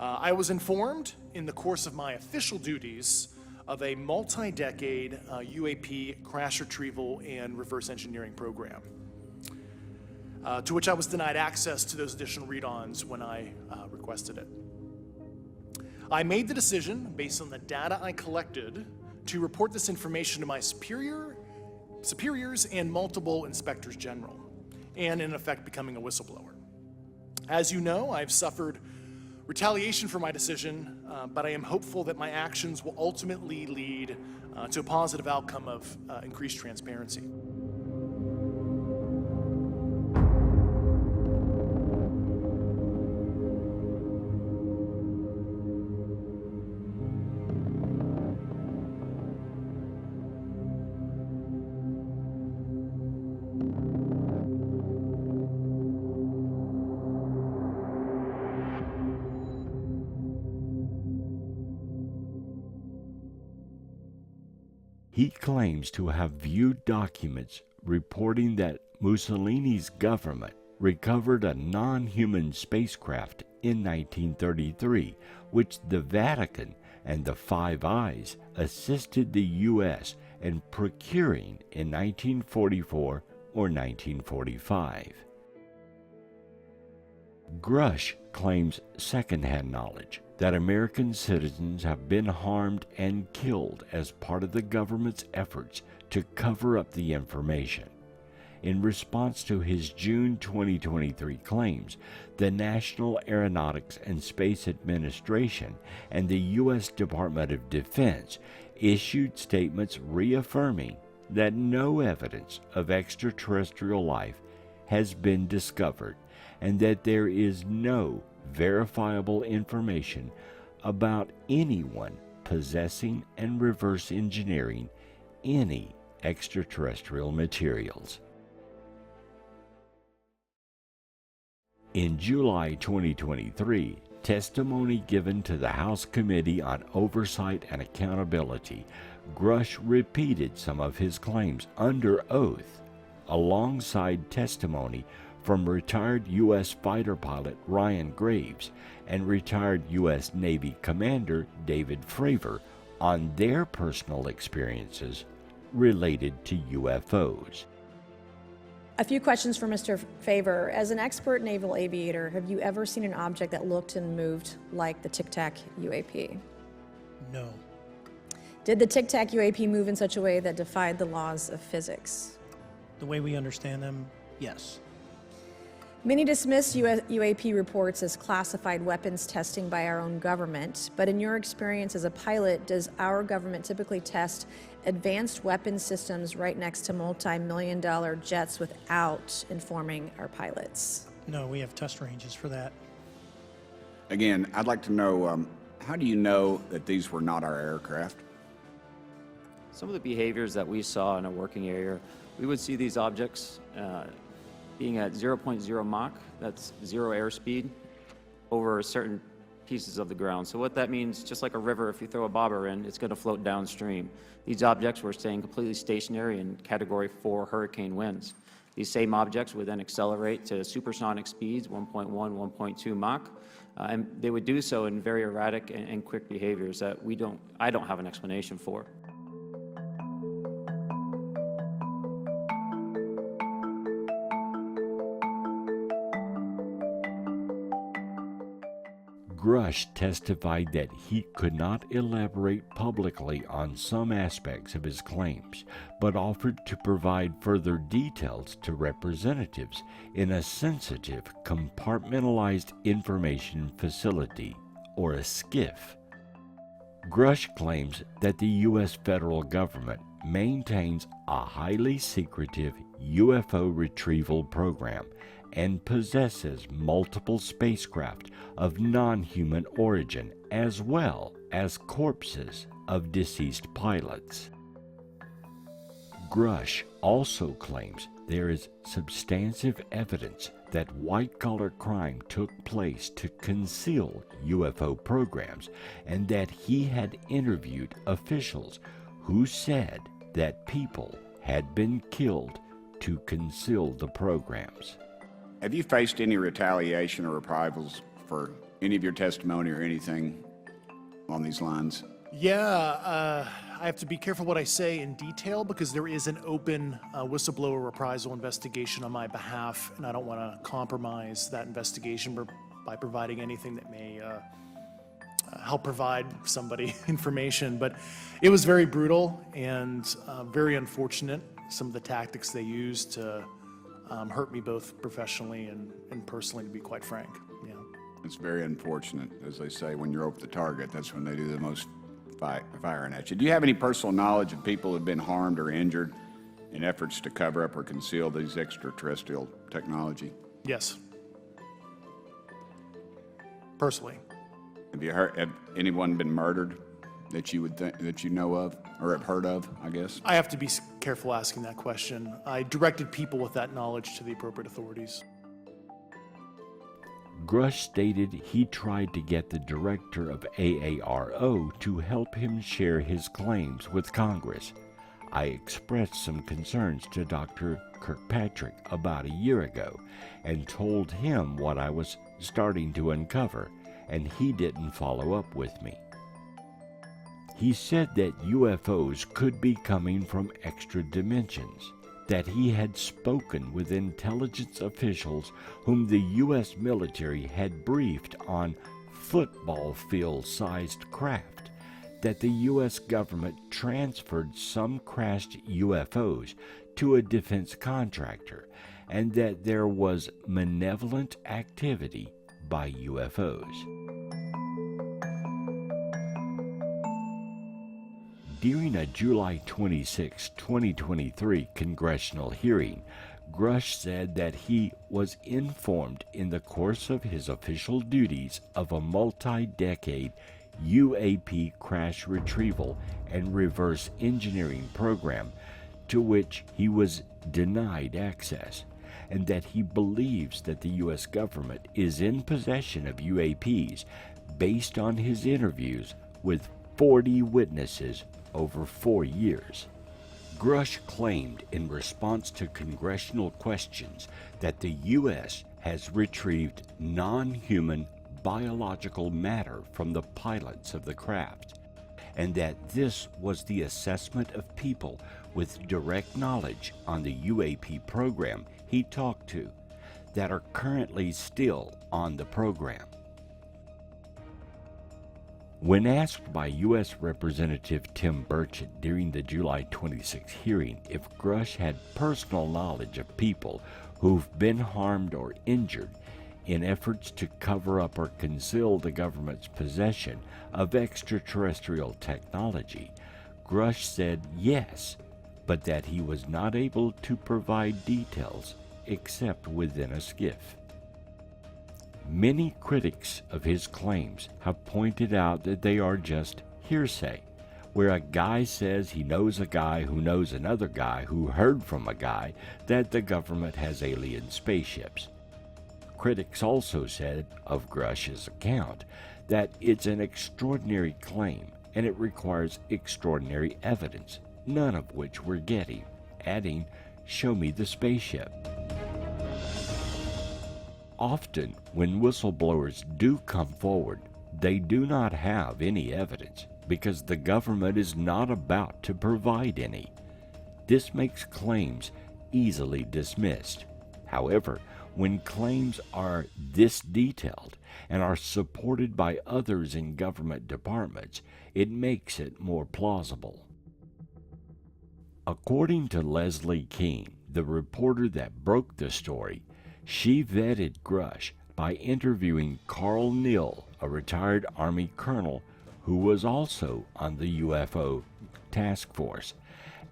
S9: I was informed in the course of my official duties of a multi-decade UAP crash retrieval and reverse engineering program, to which I was denied access to those additional read-ons when I requested it. I made the decision, based on the data I collected, to report this information to my superiors and multiple inspectors general, and in effect becoming a whistleblower. As you know, I've suffered retaliation for my decision, but I am hopeful that my actions will ultimately lead to a positive outcome of increased transparency.
S1: He claims to have viewed documents reporting that Mussolini's government recovered a non-human spacecraft in 1933, which the Vatican and the Five Eyes assisted the U.S. in procuring in 1944 or 1945. Grusch claims secondhand knowledge that American citizens have been harmed and killed as part of the government's efforts to cover up the information. In response to his June 2023 claims, the National Aeronautics and Space Administration and the U.S. Department of Defense issued statements reaffirming that no evidence of extraterrestrial life has been discovered and that there is no verifiable information about anyone possessing and reverse engineering any extraterrestrial materials. In July 2023, testimony given to the House Committee on Oversight and Accountability, Grusch repeated some of his claims under oath, alongside testimony from retired U.S. fighter pilot Ryan Graves and retired U.S. Navy Commander David Fravor on their personal experiences related to UFOs.
S8: A few questions for Mr. Favor. As an expert naval aviator, have you ever seen an object that looked and moved like the Tic Tac UAP?
S9: No.
S8: Did the Tic Tac UAP move in such a way that defied the laws of physics?
S10: The way we understand them, yes.
S8: Many dismiss UAP reports as classified weapons testing by our own government, but in your experience as a pilot, does our government typically test advanced weapon systems right next to multi-million-dollar jets without informing our pilots?
S10: No, we have test ranges for that.
S11: Again, I'd like to know, how do you know that these were not our aircraft?
S12: Some of the behaviors that we saw in a working area, we would see these objects being at 0.0 Mach, that's 0 airspeed, over certain pieces of the ground. So what that means, just like a river, if you throw a bobber in, it's going to float downstream. These objects were staying completely stationary in Category 4 hurricane winds. These same objects would then accelerate to supersonic speeds, 1.1, 1.2 Mach, and they would do so in very erratic and quick behaviors that I don't have an explanation for.
S1: Grusch testified that he could not elaborate publicly on some aspects of his claims, but offered to provide further details to representatives in a sensitive, compartmentalized information facility, or a SCIF. Grusch claims that the U.S. federal government maintains a highly secretive UFO retrieval program and possesses multiple spacecraft of non-human origin, as well as corpses of deceased pilots. Grusch also claims there is substantive evidence that white-collar crime took place to conceal UFO programs, and that he had interviewed officials who said that people had been killed to conceal the programs.
S11: Have you faced any retaliation or reprisals for any of your testimony or anything on these lines?
S9: Yeah, I have to be careful what I say in detail because there is an open whistleblower reprisal investigation on my behalf, and I don't want to compromise that investigation by providing anything that may help provide somebody information. But it was very brutal and very unfortunate, some of the tactics they used to hurt me both professionally and personally, to be quite frank. Yeah.
S11: It's very unfortunate, as they say, when you're over the target, that's when they do the most firing at you. Do you have any personal knowledge of people who have been harmed or injured in efforts to cover up or conceal these extraterrestrial technology?
S9: Yes. Personally.
S11: Have anyone been murdered that you would that you know of or have heard of, I guess?
S9: I have to be careful asking that question. I directed people with that knowledge to the appropriate authorities.
S1: Grusch stated he tried to get the director of AARO to help him share his claims with Congress. I expressed some concerns to Dr. Kirkpatrick about a year ago and told him what I was starting to uncover, and he didn't follow up with me. He said that UFOs could be coming from extra dimensions, that he had spoken with intelligence officials whom the U.S. military had briefed on football field-sized craft, that the U.S. government transferred some crashed UFOs to a defense contractor, and that there was malevolent activity by UFOs. During a July 26, 2023 congressional hearing, Grusch said that he was informed in the course of his official duties of a multi-decade UAP crash retrieval and reverse engineering program to which he was denied access, and that he believes that the U.S. government is in possession of UAPs based on his interviews with 40 witnesses over 4 years. Grusch claimed in response to congressional questions that the U.S. has retrieved non-human biological matter from the pilots of the craft, and that this was the assessment of people with direct knowledge on the UAP program he talked to that are currently still on the program. When asked by U.S. Representative Tim Burchett during the July 26 hearing if Grusch had personal knowledge of people who've been harmed or injured in efforts to cover up or conceal the government's possession of extraterrestrial technology, Grusch said yes, but that he was not able to provide details except within a skiff. Many critics of his claims have pointed out that they are just hearsay, where a guy says he knows a guy who knows another guy who heard from a guy that the government has alien spaceships. Critics also said of Grusch's account that it's an extraordinary claim and it requires extraordinary evidence, none of which we're getting, adding, "Show me the spaceship." Often, when whistleblowers do come forward, they do not have any evidence because the government is not about to provide any. This makes claims easily dismissed. However, when claims are this detailed and are supported by others in government departments, it makes it more plausible. According to Leslie Keene, the reporter that broke the story, she vetted Grusch by interviewing Carl Neal, a retired Army colonel who was also on the UFO task force,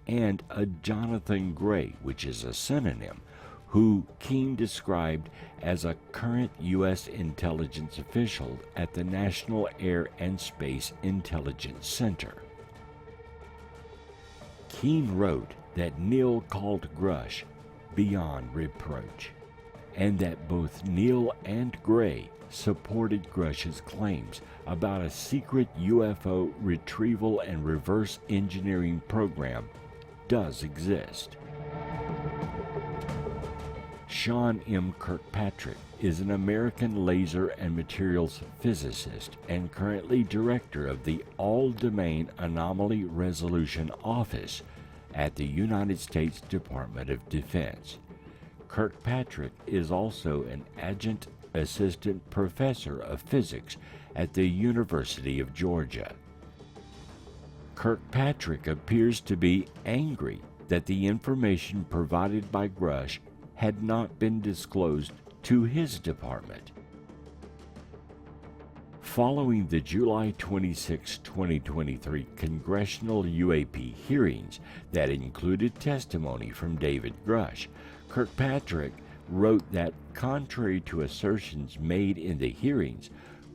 S1: and a Jonathan Gray, which is a synonym, who Keene described as a current U.S. intelligence official at the National Air and Space Intelligence Center. Keene wrote that Neal called Grusch beyond reproach, and that both Neal and Gray supported Grusch's claims about a secret UFO retrieval and reverse engineering program does exist. Sean M. Kirkpatrick is an American laser and materials physicist and currently director of the All-Domain Anomaly Resolution Office at the United States Department of Defense. Kirkpatrick is also an adjunct assistant professor of physics at the University of Georgia. Kirkpatrick appears to be angry that the information provided by Grusch had not been disclosed to his department. Following the July 26, 2023 congressional UAP hearings that included testimony from David Grusch, Kirkpatrick wrote that, contrary to assertions made in the hearings,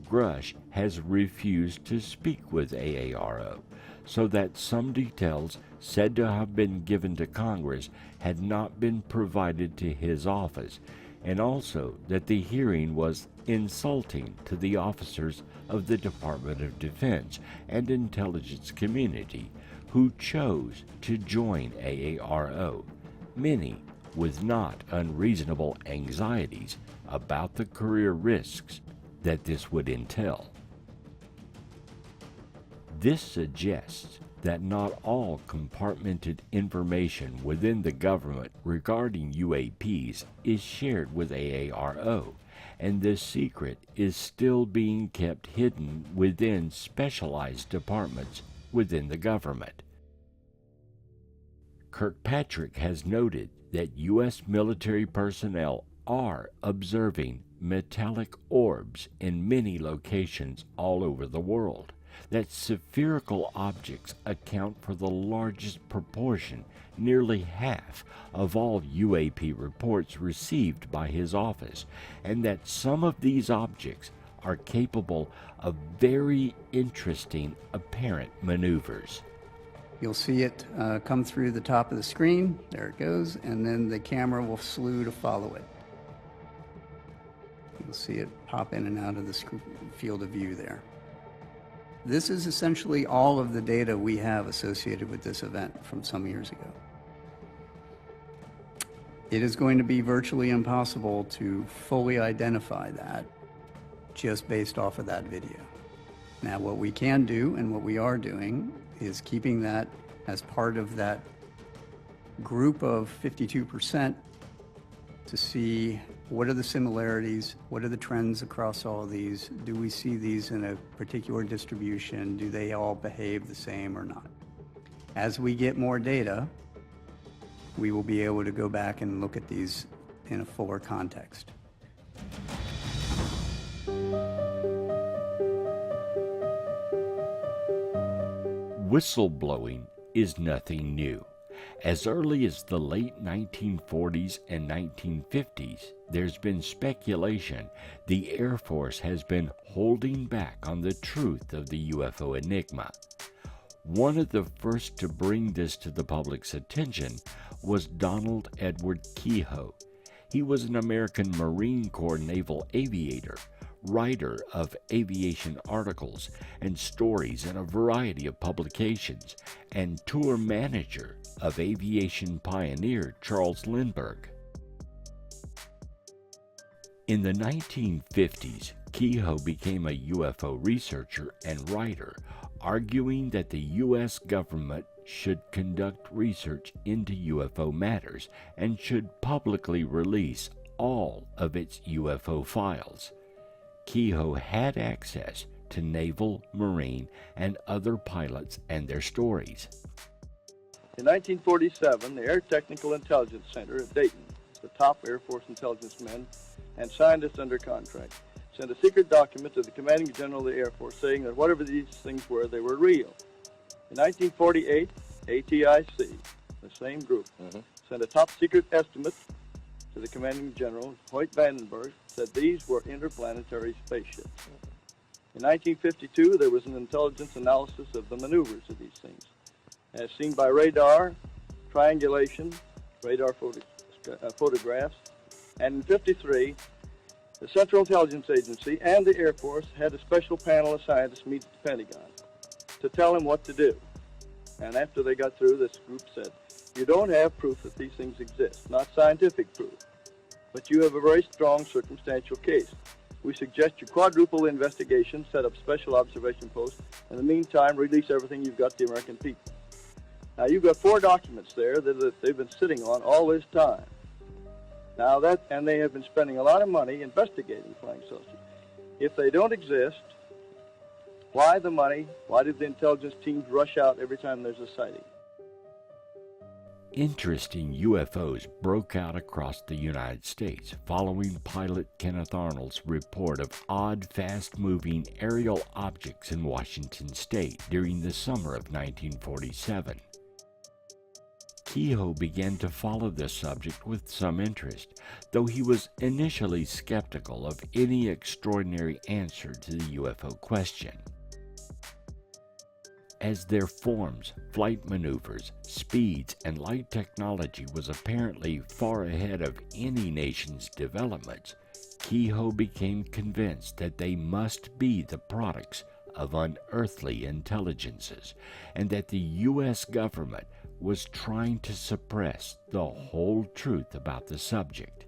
S1: Grusch has refused to speak with AARO, so that some details said to have been given to Congress had not been provided to his office, and also that the hearing was insulting to the officers of the Department of Defense and intelligence community who chose to join AARO, many with not unreasonable anxieties about the career risks that this would entail. This suggests that not all compartmented information within the government regarding UAPs is shared with AARO, and this secret is still being kept hidden within specialized departments within the government. Kirkpatrick has noted that U.S. military personnel are observing metallic orbs in many locations all over the world, that spherical objects account for the largest proportion, nearly half, of all UAP reports received by his office, and that some of these objects are capable of very interesting apparent maneuvers.
S13: You'll see it come through the top of the screen. There it goes, and then the camera will slew to follow it. You'll see it pop in and out of the field of view there. This is essentially all of the data we have associated with this event from some years ago. It is going to be virtually impossible to fully identify that just based off of that video. Now, what we can do and what we are doing is keeping that as part of that group of 52% to see what are the similarities? What are the trends across all of these? Do we see these in a particular distribution? Do they all behave the same or not? As we get more data, we will be able to go back and look at these in a fuller context.
S1: Whistleblowing is nothing new. As early as the late 1940s and 1950s, there's been speculation the Air Force has been holding back on the truth of the UFO enigma. One of the first to bring this to the public's attention was Donald Edward Kehoe. He was an American Marine Corps naval aviator, writer of aviation articles and stories in a variety of publications, and tour manager of aviation pioneer Charles Lindbergh. In the 1950s, Kehoe became a UFO researcher and writer, arguing that the U.S. government should conduct research into UFO matters and should publicly release all of its UFO files. Kehoe had access to naval, marine, and other pilots and their stories.
S14: In 1947, the Air Technical Intelligence Center at Dayton, the top Air Force intelligence men and scientists under contract, sent a secret document to the Commanding General of the Air Force saying that whatever these things were, they were real. In 1948, ATIC, the same group, sent a top secret estimate to the Commanding General, Hoyt Vandenberg, said these were interplanetary spaceships. In 1952, there was an intelligence analysis of the maneuvers of these things, as seen by radar, triangulation, radar photographs, and in 1953, the Central Intelligence Agency and the Air Force had a special panel of scientists meet at the Pentagon to tell them what to do. And after they got through, this group said, you don't have proof that these things exist, not scientific proof, but you have a very strong circumstantial case. We suggest you quadruple the investigation, set up special observation posts, in the meantime, release everything you've got to the American people. Now, you've got 4 documents there that they've been sitting on all this time. Now and they have been spending a lot of money investigating flying saucers. If they don't exist, why the money? Why did the intelligence teams rush out every time there's a sighting?
S1: Interest in UFOs broke out across the United States following pilot Kenneth Arnold's report of odd, fast-moving aerial objects in Washington state during the summer of 1947. Kehoe began to follow this subject with some interest, though he was initially skeptical of any extraordinary answer to the UFO question. As their forms, flight maneuvers, speeds, and light technology was apparently far ahead of any nation's developments, Kehoe became convinced that they must be the products of unearthly intelligences, and that the U.S. government was trying to suppress the whole truth about the subject.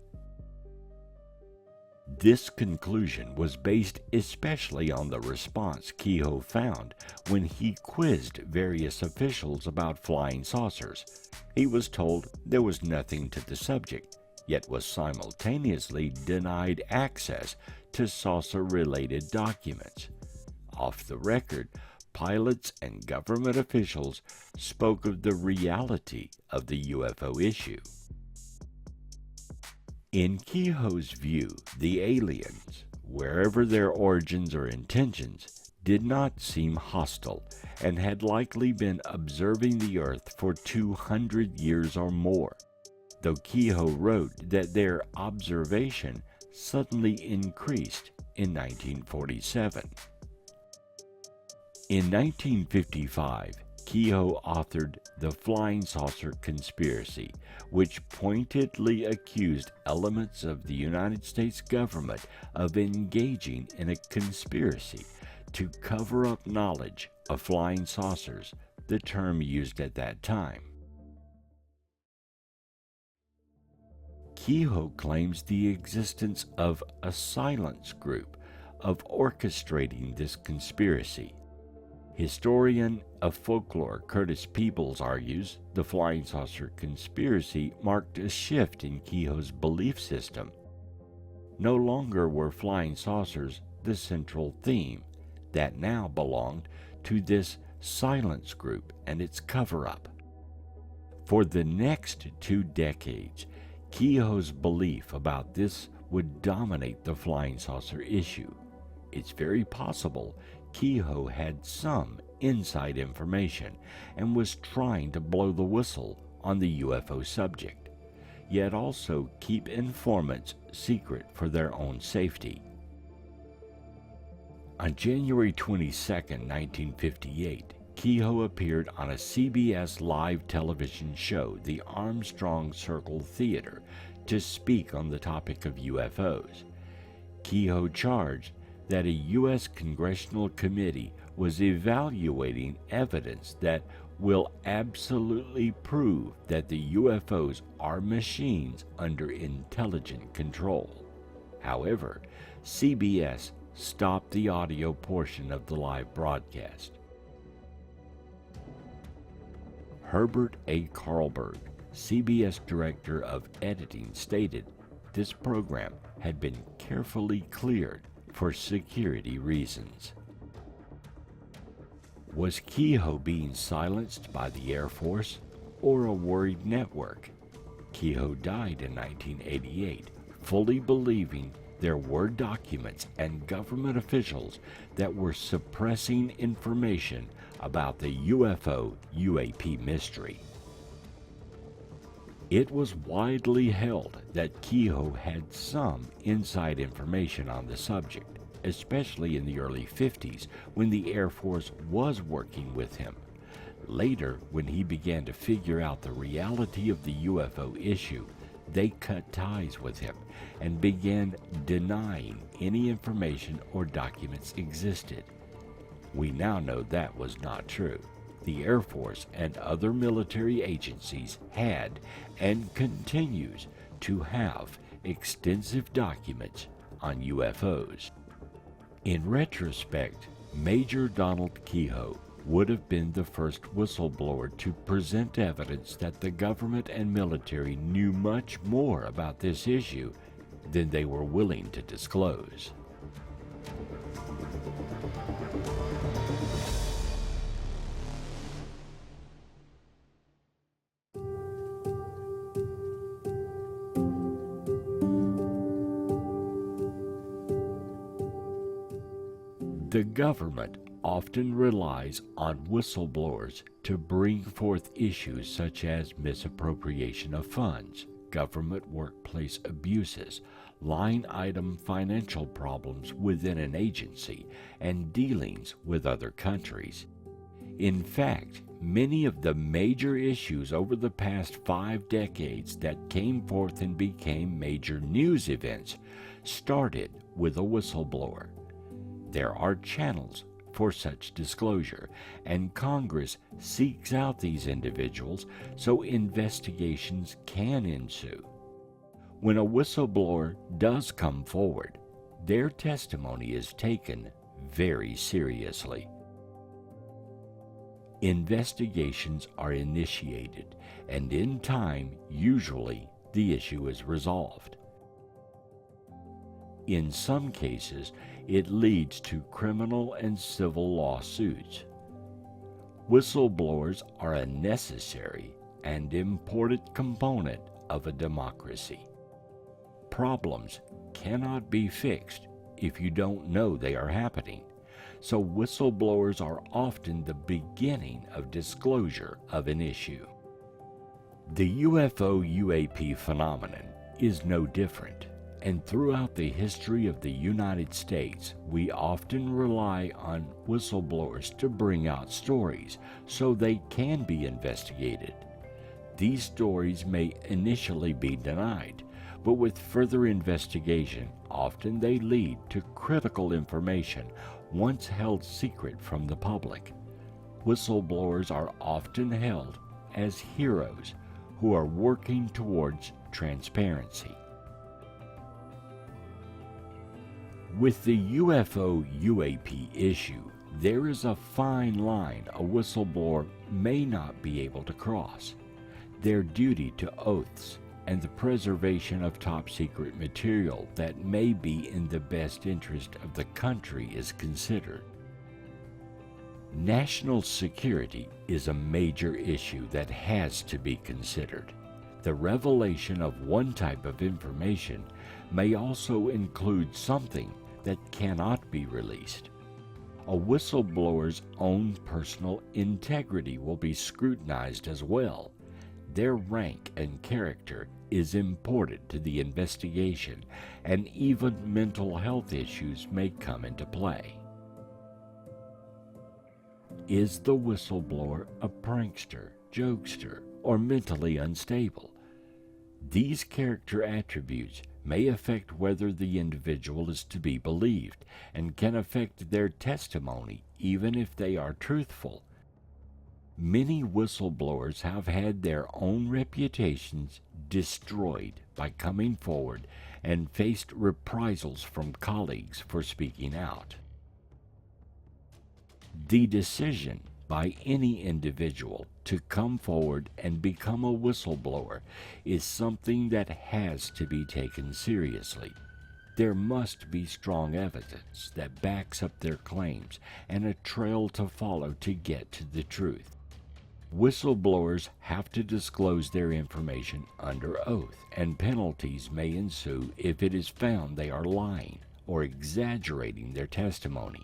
S1: This conclusion was based especially on the response Kehoe found when he quizzed various officials about flying saucers. He was told there was nothing to the subject, yet was simultaneously denied access to saucer-related documents. Off the record, pilots and government officials spoke of the reality of the UFO issue. In Kehoe's view, the aliens, wherever their origins or intentions, did not seem hostile and had likely been observing the Earth for 200 years or more, though Kehoe wrote that their observation suddenly increased in 1947. In 1955, Kehoe authored The Flying Saucer Conspiracy, which pointedly accused elements of the United States government of engaging in a conspiracy to cover up knowledge of flying saucers, the term used at that time. Kehoe claims the existence of a silence group of orchestrating this conspiracy. Historian of folklore Curtis Peebles argues the flying saucer conspiracy marked a shift in Kehoe's belief system. No longer were flying saucers the central theme that now belonged to this silence group and its cover-up. For the next 2 decades, Kehoe's belief about this would dominate the flying saucer issue. It's very possible Kehoe had some inside information and was trying to blow the whistle on the UFO subject, yet also keep informants secret for their own safety. On January 22, 1958, Kehoe appeared on a CBS live television show, the Armstrong Circle Theater, to speak on the topic of UFOs. Kehoe charged that a U.S. congressional committee was evaluating evidence that will absolutely prove that the UFOs are machines under intelligent control. However, CBS stopped the audio portion of the live broadcast. Herbert A. Carlberg, CBS Director of Editing, stated this program had been carefully cleared for security reasons. Was Kehoe being silenced by the Air Force or a worried network? Kehoe died in 1988, fully believing there were documents and government officials that were suppressing information about the UFO UAP mystery. It was widely held that Kehoe had some inside information on the subject, especially in the early 50s when the Air Force was working with him. Later, when he began to figure out the reality of the UFO issue, they cut ties with him and began denying any information or documents existed. We now know that was not true. The Air Force and other military agencies had and continues to have extensive documents on UFOs. In retrospect, Major Donald Kehoe would have been the first whistleblower to present evidence that the government and military knew much more about this issue than they were willing to disclose. The government often relies on whistleblowers to bring forth issues such as misappropriation of funds, government workplace abuses, line item financial problems within an agency, and dealings with other countries. In fact, many of the major issues over the past 5 decades that came forth and became major news events started with a whistleblower. There are channels for such disclosure, and Congress seeks out these individuals so investigations can ensue. When a whistleblower does come forward, their testimony is taken very seriously. Investigations are initiated, and in time, usually, the issue is resolved. In some cases, it leads to criminal and civil lawsuits. Whistleblowers are a necessary and important component of a democracy. Problems cannot be fixed if you don't know they are happening, so whistleblowers are often the beginning of disclosure of an issue. The UFO UAP phenomenon is no different. And throughout the history of the United States, we often rely on whistleblowers to bring out stories so they can be investigated. These stories may initially be denied, but with further investigation, often they lead to critical information once held secret from the public. Whistleblowers are often held as heroes who are working towards transparency. With the UFO UAP issue, there is a fine line a whistleblower may not be able to cross. Their duty to oaths, and the preservation of top-secret material that may be in the best interest of the country is considered. National security is a major issue that has to be considered. The revelation of one type of information may also include something that cannot be released. A whistleblower's own personal integrity will be scrutinized as well. Their rank and character is important to the investigation, and even mental health issues may come into play. Is the whistleblower a prankster, jokester, or mentally unstable? These character attributes may affect whether the individual is to be believed and can affect their testimony even if they are truthful. Many whistleblowers have had their own reputations destroyed by coming forward and faced reprisals from colleagues for speaking out. The decision by any individual to come forward and become a whistleblower is something that has to be taken seriously. There must be strong evidence that backs up their claims and a trail to follow to get to the truth. Whistleblowers have to disclose their information under oath, and penalties may ensue if it is found they are lying or exaggerating their testimony.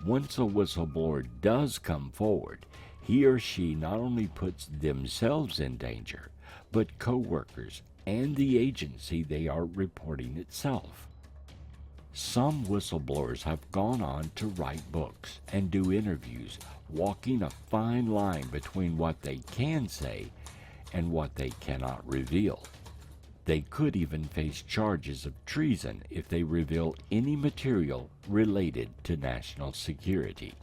S1: Once a whistleblower does come forward, he or she not only puts themselves in danger, but coworkers and the agency they are reporting itself. Some whistleblowers have gone on to write books and do interviews, walking a fine line between what they can say and what they cannot reveal. They could even face charges of treason if they reveal any material related to national security.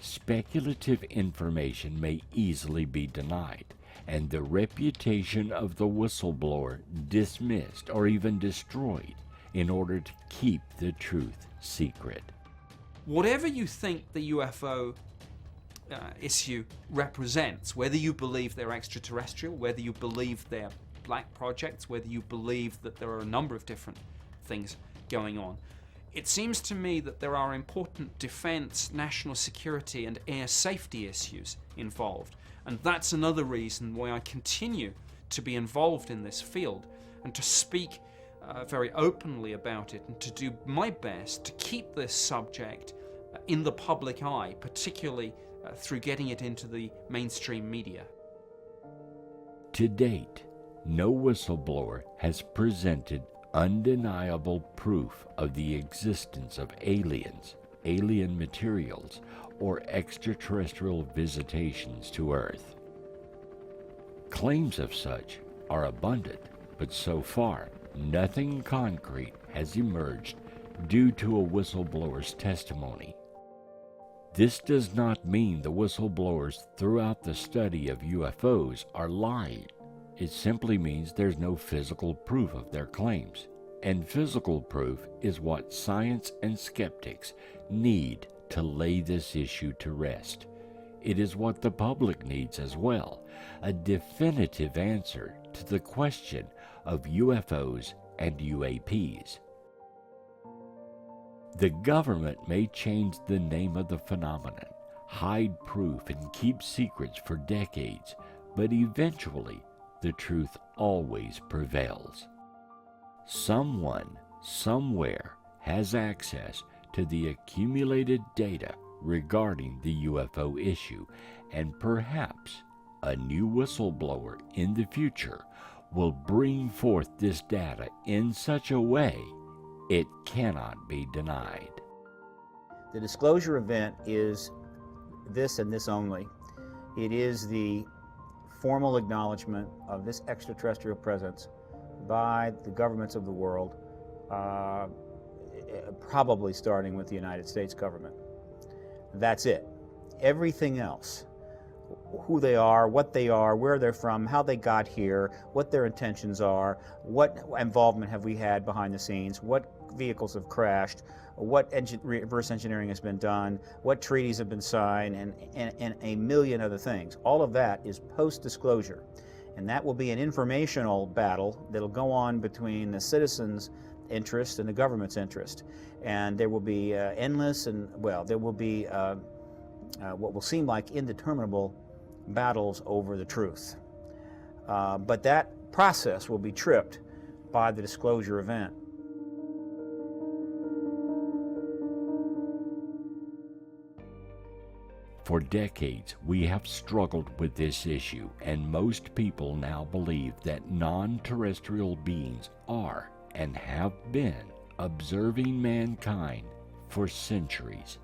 S1: Speculative information may easily be denied, and the reputation of the whistleblower dismissed or even destroyed in order to keep the truth secret.
S5: Whatever you think the UFO issue represents, whether you believe they're extraterrestrial, whether you believe they're black projects, whether you believe that there are a number of different things going on, it seems to me that there are important defense, national security, and air safety issues involved. And that's another reason why I continue to be involved in this field and to speak very openly about it and to do my best to keep this subject in the public eye, particularly through getting it into the mainstream media.
S1: To date, no whistleblower has presented undeniable proof of the existence of aliens, alien materials, or extraterrestrial visitations to Earth. Claims of such are abundant, but so far, nothing concrete has emerged due to a whistleblower's testimony. This does not mean the whistleblowers throughout the study of UFOs are lying. It simply means there's no physical proof of their claims, and physical proof is what science and skeptics need to lay this issue to rest. It is what the public needs as well, a definitive answer to the question of UFOs and UAPs. The government may change the name of the phenomenon, hide proof, and keep secrets for decades, but eventually the truth always prevails. Someone, somewhere, has access to the accumulated data regarding the UFO issue, and perhaps a new whistleblower in the future will bring forth this data in such a way it cannot be denied.
S6: The disclosure event is this and this only. It is the formal acknowledgement of this extraterrestrial presence by the governments of the world, probably starting with the United States government. That's it. Everything else, who they are, what they are, where they're from, how they got here, what their intentions are, what involvement have we had behind the scenes, what vehicles have crashed, what reverse engineering has been done, what treaties have been signed, and a million other things. All of that is post-disclosure. And that will be an informational battle that'll go on between the citizens' interest and the government's interest. And there will be endless and, well, there will be what will seem like indeterminable battles over the truth. But that process will be tripped by the disclosure event.
S1: For decades, we have struggled with this issue, and most people now believe that non-terrestrial beings are and have been observing mankind for centuries.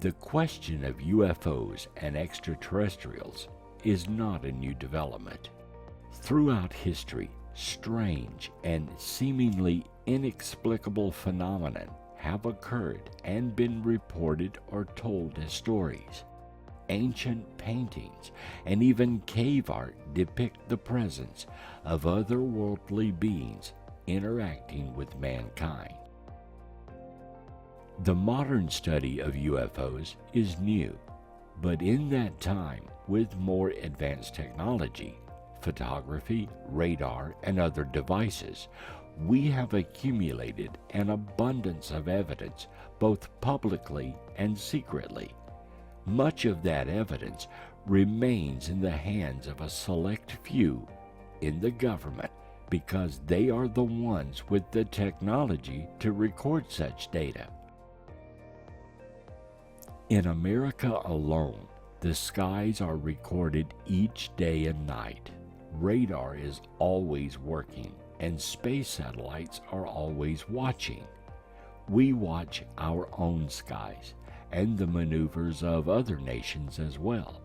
S1: The question of UFOs and extraterrestrials is not a new development. Throughout history, strange and seemingly inexplicable phenomena have occurred and been reported or told as stories. Ancient paintings and even cave art depict the presence of otherworldly beings interacting with mankind. The modern study of UFOs is new, but in that time, with more advanced technology, photography, radar, and other devices, we have accumulated an abundance of evidence, both publicly and secretly. Much of that evidence remains in the hands of a select few in the government because they are the ones with the technology to record such data. In America alone, the skies are recorded each day and night. Radar is always working, and space satellites are always watching. We watch our own skies and the maneuvers of other nations as well.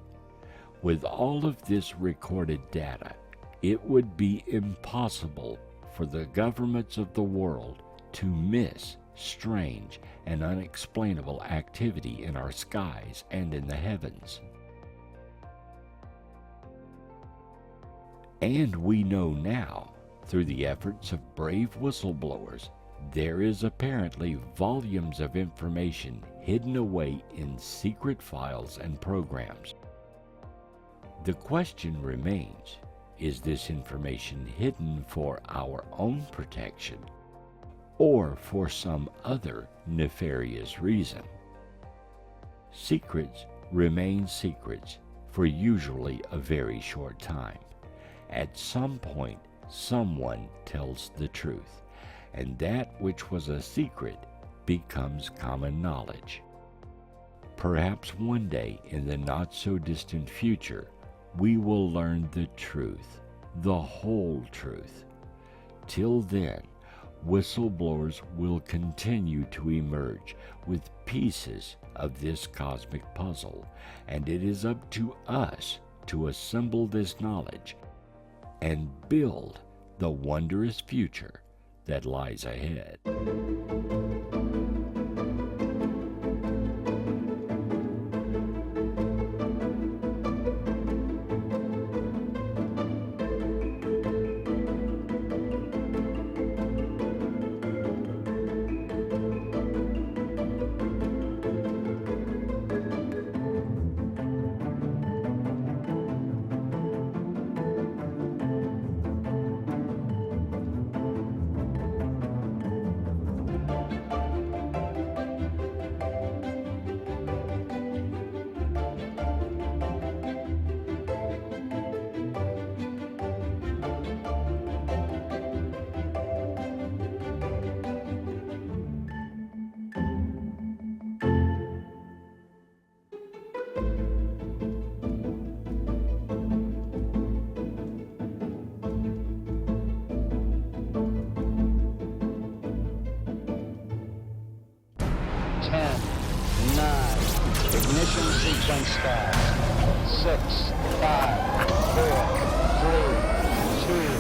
S1: With all of this recorded data, it would be impossible for the governments of the world to miss strange and unexplainable activity in our skies and in the heavens. And we know now, through the efforts of brave whistleblowers, there is apparently volumes of information hidden away in secret files and programs. The question remains, is this information hidden for our own protection or for some other nefarious reason? Secrets remain secrets for usually a very short time. At some point, someone tells the truth, and that which was a secret becomes common knowledge. Perhaps one day in the not-so-distant future, we will learn the truth, the whole truth. Till then, whistleblowers will continue to emerge with pieces of this cosmic puzzle, and it is up to us to assemble this knowledge and build the wondrous future that lies ahead.
S15: Ignition sequence start. 6, 5, 4, 3, 2,